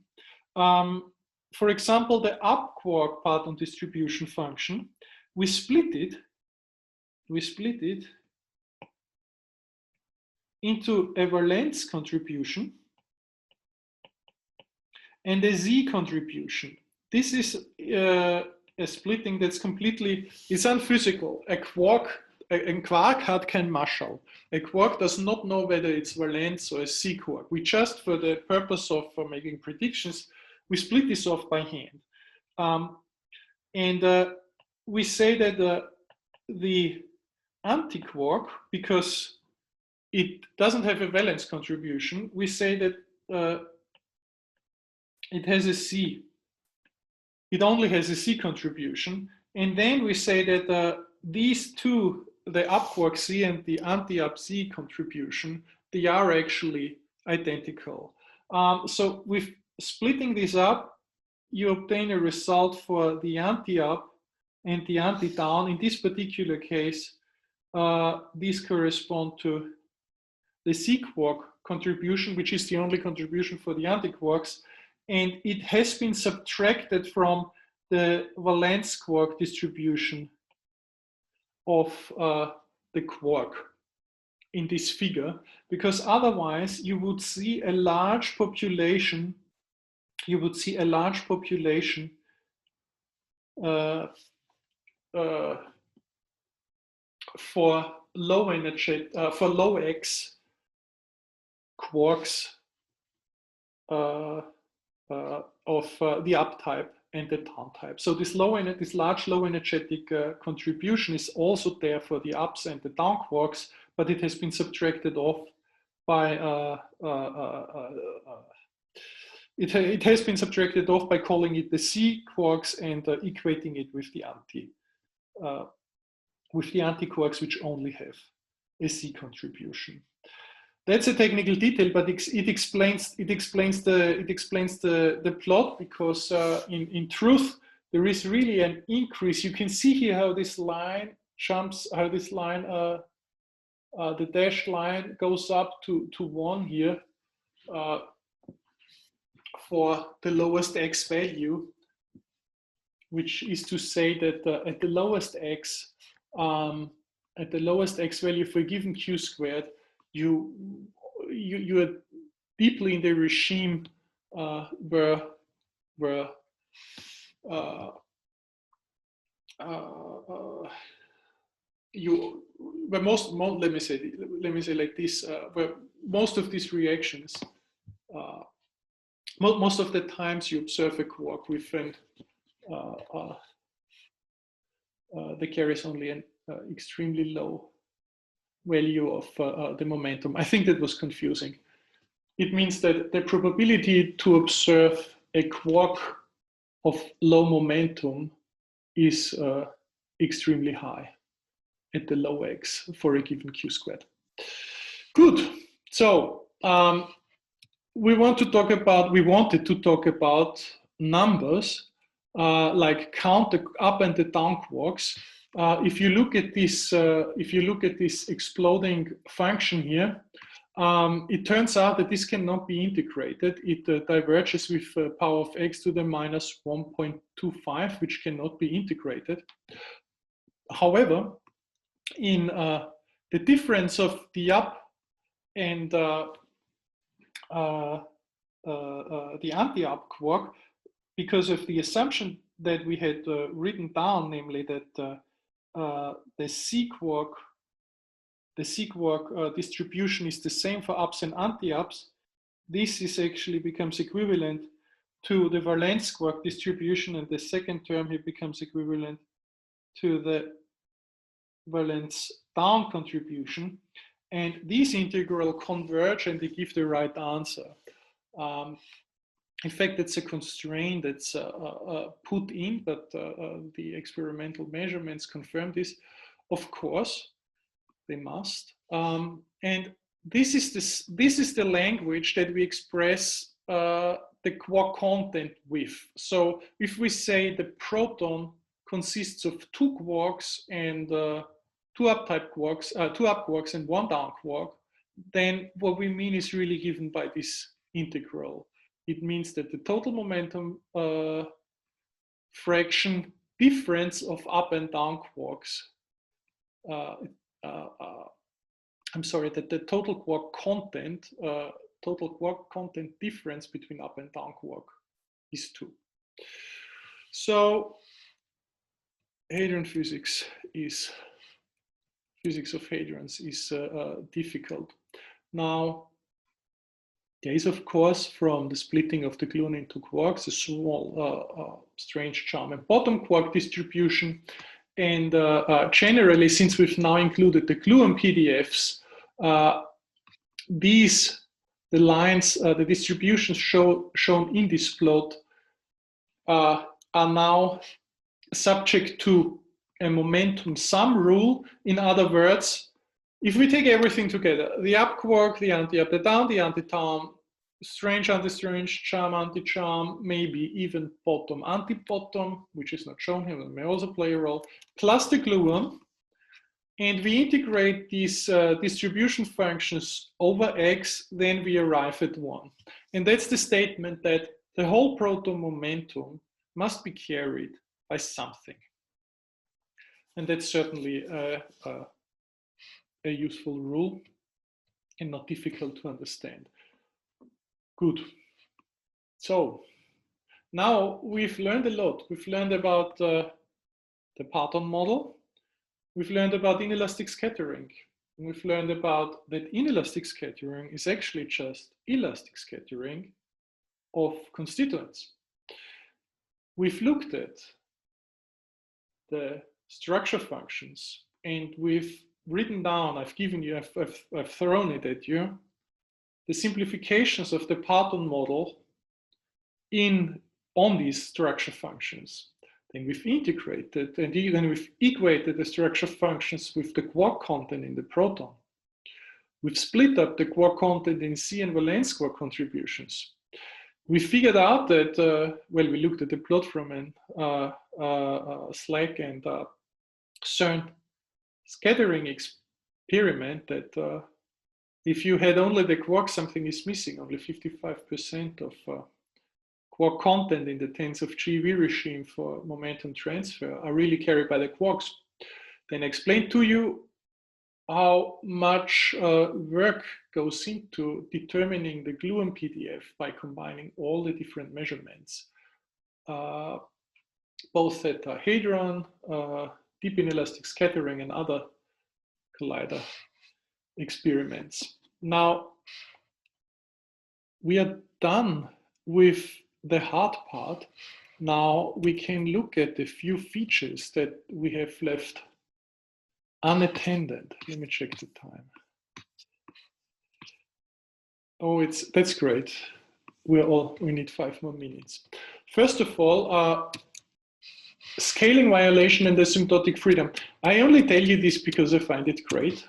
For example, the up quark parton distribution function, we split it into a valence contribution and a Z contribution. This is a splitting that's completely, it's unphysical. A quark had kein Marshall. A quark does not know whether it's valence or a Z quark. We just, for the purpose of making predictions, we split this off by hand. We say that the antiquark, because it doesn't have a valence contribution, we say that it has a Z. It only has a Z contribution. And then we say that these two, the up quark Z and the anti-up Z contribution, they are actually identical. So with splitting this up, you obtain a result for the anti-up and the anti-down. In this particular case, these correspond to the Z quark contribution, which is the only contribution for the antiquarks, and it has been subtracted from the valence quark distribution of the quark in this figure, because otherwise you would see a large population. You would see a large population for low energy, for low X quarks of the up type and the down type. So this large low energetic contribution is also there for the ups and the down quarks, but it has been subtracted off by it has been subtracted off by calling it the C quarks and equating it with the antiquarks, which only have a C contribution. That's a technical detail, but it explains the plot, because in truth there is really an increase. You can see here how this line jumps, how this line, the dashed line, goes up to 1 here for the lowest x value, which is to say that at the lowest x value for a given q squared, you are deeply in the regime where let me say like this, where most of these reactions, most of the times you observe a quark with an that carries only an extremely low value of the momentum. I think that was confusing. It means that the probability to observe a quark of low momentum is extremely high at the low x for a given q squared. Good. So we wanted to talk about numbers like count the up and the down quarks. If you look at this exploding function here, it turns out that this cannot be integrated. It diverges with power of x to the minus 1.25, which cannot be integrated. However, in the difference of the up and the anti-up quark, because of the assumption that we had written down, namely that the C quark distribution is the same for ups and anti-ups, this is actually becomes equivalent to the valence quark distribution, and the second term here becomes equivalent to the valence down contribution, and these integral converge and they give the right answer. In fact, it's a constraint that's put in, but the experimental measurements confirm this. Of course, they must. And this is the language that we express the quark content with. So if we say the proton consists of 2 quarks and 2 up quarks and 1 down quark, then what we mean is really given by this integral. It means that the total momentum fraction difference of up and down quarks, that the total quark content difference between up and down quark is 2. So hadron physics of hadrons is difficult. Now, there is, of course, from the splitting of the gluon into quarks, a small strange charm and bottom quark distribution. And generally, since we've now included the gluon PDFs, the lines, the distributions shown in this plot are now subject to a momentum sum rule. In other words, if we take everything together, the up quark, the anti-up, the down, the anti-down, strange, anti-strange, charm, anti-charm, maybe even bottom, anti-bottom, which is not shown here, but may also play a role, plus the gluon, and we integrate these distribution functions over x, then we arrive at 1. And that's the statement that the whole proton momentum must be carried by something. And that's certainly a useful rule and not difficult to understand. Good. So now we've learned a lot. We've learned about the Proton model. We've learned about inelastic scattering. And we've learned about that inelastic scattering is actually just elastic scattering of constituents. We've looked at the structure functions, and we've written down, I've given you, I've thrown it at you, the simplifications of the Proton model on these structure functions. Then we've integrated and then we've equated the structure functions with the quark content in the proton. We've split up the quark content in C and valence quark contributions. We figured out that, well, we looked at the plot from an SLAC and CERN scattering experiment that if you had only the quark, something is missing. Only 55% of quark content in the tens of GeV regime for momentum transfer are really carried by the quarks. Then I explained to you how much work goes into determining the gluon PDF by combining all the different measurements, both at hadron, deep inelastic scattering, and other collider experiments. Now, we are done with the hard part. Now we can look at the few features that we have left unattended. Let me check the time. Oh, that's great. We need 5 more minutes. First of all, scaling violation and asymptotic freedom. I only tell you this because I find it great.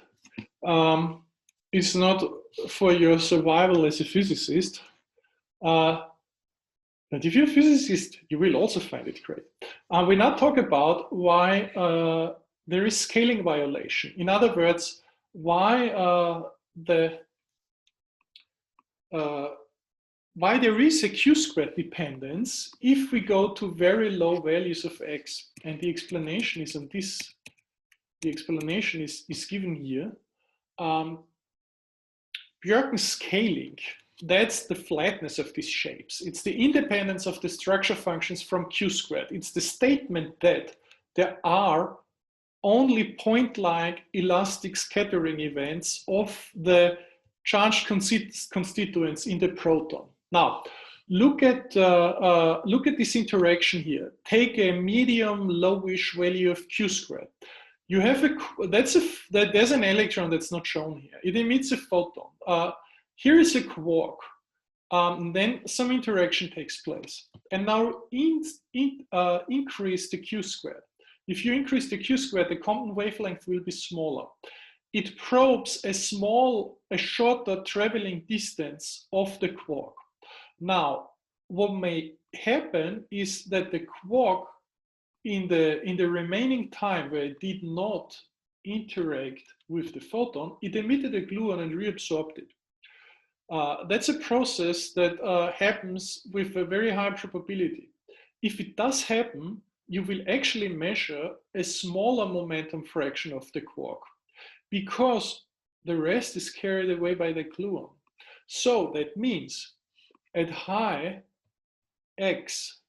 It's not for your survival as a physicist. But if you're a physicist, you will also find it great. We now talk about why there is scaling violation. In other words, why there is a q-squared dependence if we go to very low values of x, and the explanation is on this. The explanation is given here. Bjerken's scaling, that's the flatness of these shapes. It's the independence of the structure functions from q-squared. It's the statement that there are only point-like elastic scattering events of the charged constituents in the proton. Now, look at this interaction here. Take a medium lowish value of q-squared. You have there's an electron that's not shown here. It emits a photon. Here is a quark. Then some interaction takes place. And now increase the q-squared. If you increase the q-squared, the Compton wavelength will be smaller. It probes a shorter traveling distance of the quark. Now, what may happen is that the quark in the remaining time where it did not interact with the photon, it emitted a gluon and reabsorbed it. That's a process that happens with a very high probability. If it does happen, you will actually measure a smaller momentum fraction of the quark because the rest is carried away by the gluon. So that means at high x,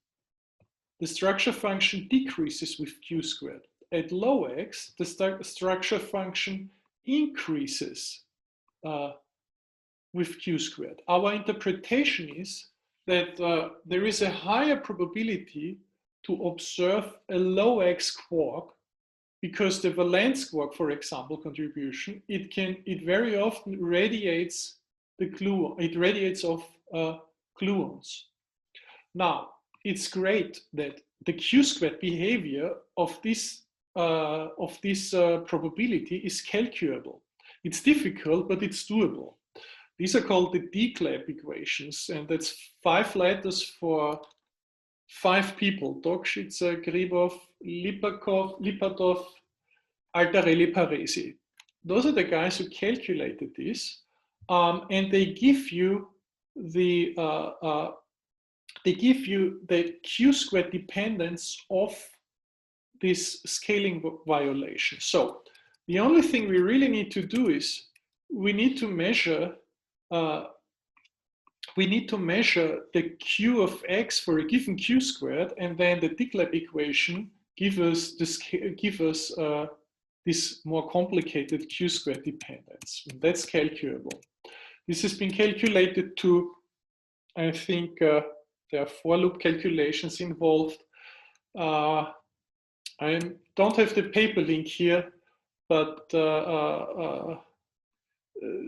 the structure function decreases with q-squared. At low x, the structure function increases with q-squared. Our interpretation is that there is a higher probability to observe a low x quark because the valence quark, for example, contribution, it very often radiates the gluon. It radiates off gluons. Now, it's great that the q-squared behavior of this probability is calculable. It's difficult, but it's doable. These are called the D-CLAP equations, and that's 5 letters for 5 people: Dokshitsa, Gribov, Lipatov, Altarelli, Parisi. Those are the guys who calculated this, and they give you the q-squared dependence of this scaling violation. So the only thing we really need to do is we need to measure the q of x for a given q-squared, and then the D-CLAP equation give us this more complicated q-squared dependence. And that's calculable. This has been calculated to, I think there are 4 loop calculations involved. I don't have the paper link here,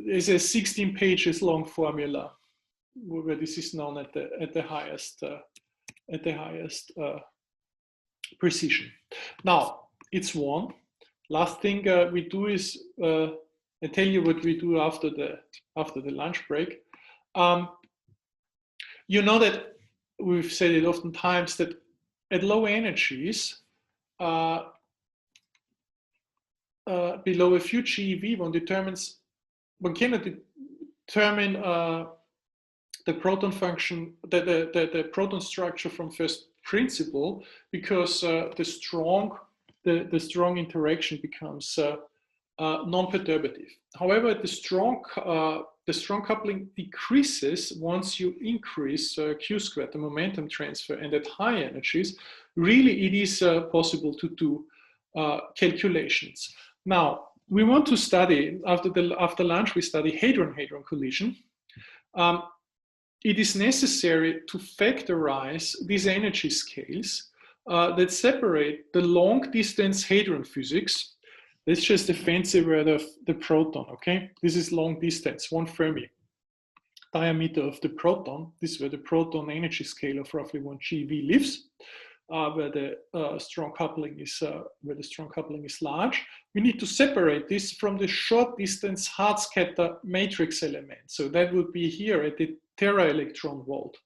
there's a 16 pages long formula where this is known at the highest precision. Now it's one. Last thing we do is I tell you what we do after the lunch break. You know that we've said it oftentimes that at low energies, below a few GeV, one cannot determine the proton function, the proton structure from first principle, because the strong interaction becomes non-perturbative. However, the strong coupling decreases once you increase q squared, the momentum transfer, and at high energies, really it is possible to do calculations. Now, we want to study, after lunch, we study hadron-hadron collision. It is necessary to factorize these energy scales that separate the long-distance hadron physics. That's just a fancy word of the proton, okay? This is long distance, 1 Fermi. Diameter of the proton, this is where the proton energy scale of roughly 1 GeV lives. Where the strong coupling is large. We need to separate this from the short distance hard scatter matrix element. So that would be here at the tera electron volt.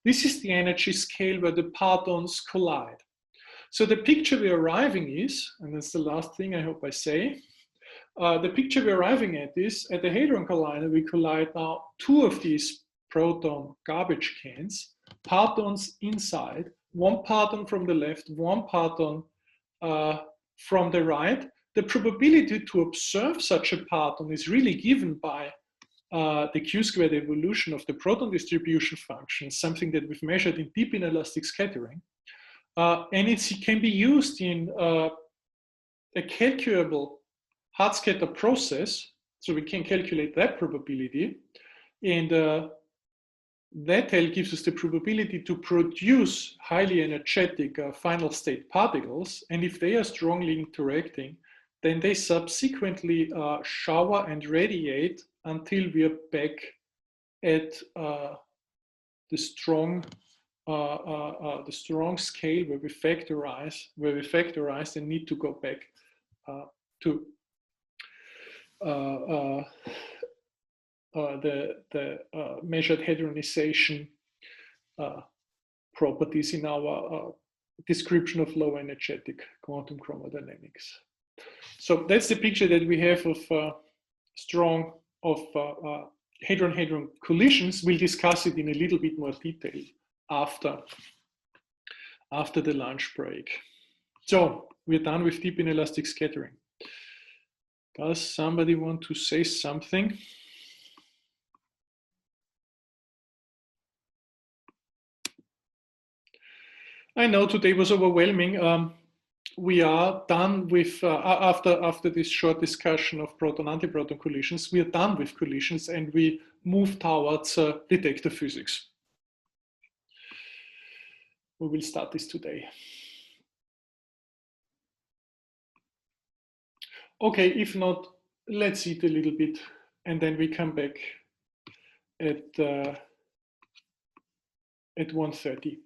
This is the energy scale where the partons collide. So the picture we're arriving is, and that's the last thing I hope I say, the picture we're arriving at is at the Hadron Collider, we collide now 2 of these proton garbage cans, partons inside, 1 parton from the left, 1 parton from the right. The probability to observe such a parton is really given by the q-squared evolution of the proton distribution function, something that we've measured in deep inelastic scattering. And it can be used in a calculable hard scatter process, so we can calculate that probability. And that gives us the probability to produce highly energetic final state particles. And if they are strongly interacting, then they subsequently shower and radiate until we are back at the strong scale where we factorize and need to go back to the measured hadronization properties in our description of low energetic quantum chromodynamics. So that's the picture that we have of hadron-hadron collisions. We'll discuss it in a little bit more detail after the lunch break. So we're done with deep inelastic scattering. Does somebody want to say something? I know today was overwhelming. We are done with, after this short discussion of proton-antiproton collisions, we are done with collisions and we move towards detector physics. We will start this today. Okay, if not, let's eat a little bit and then we come back at 1:30.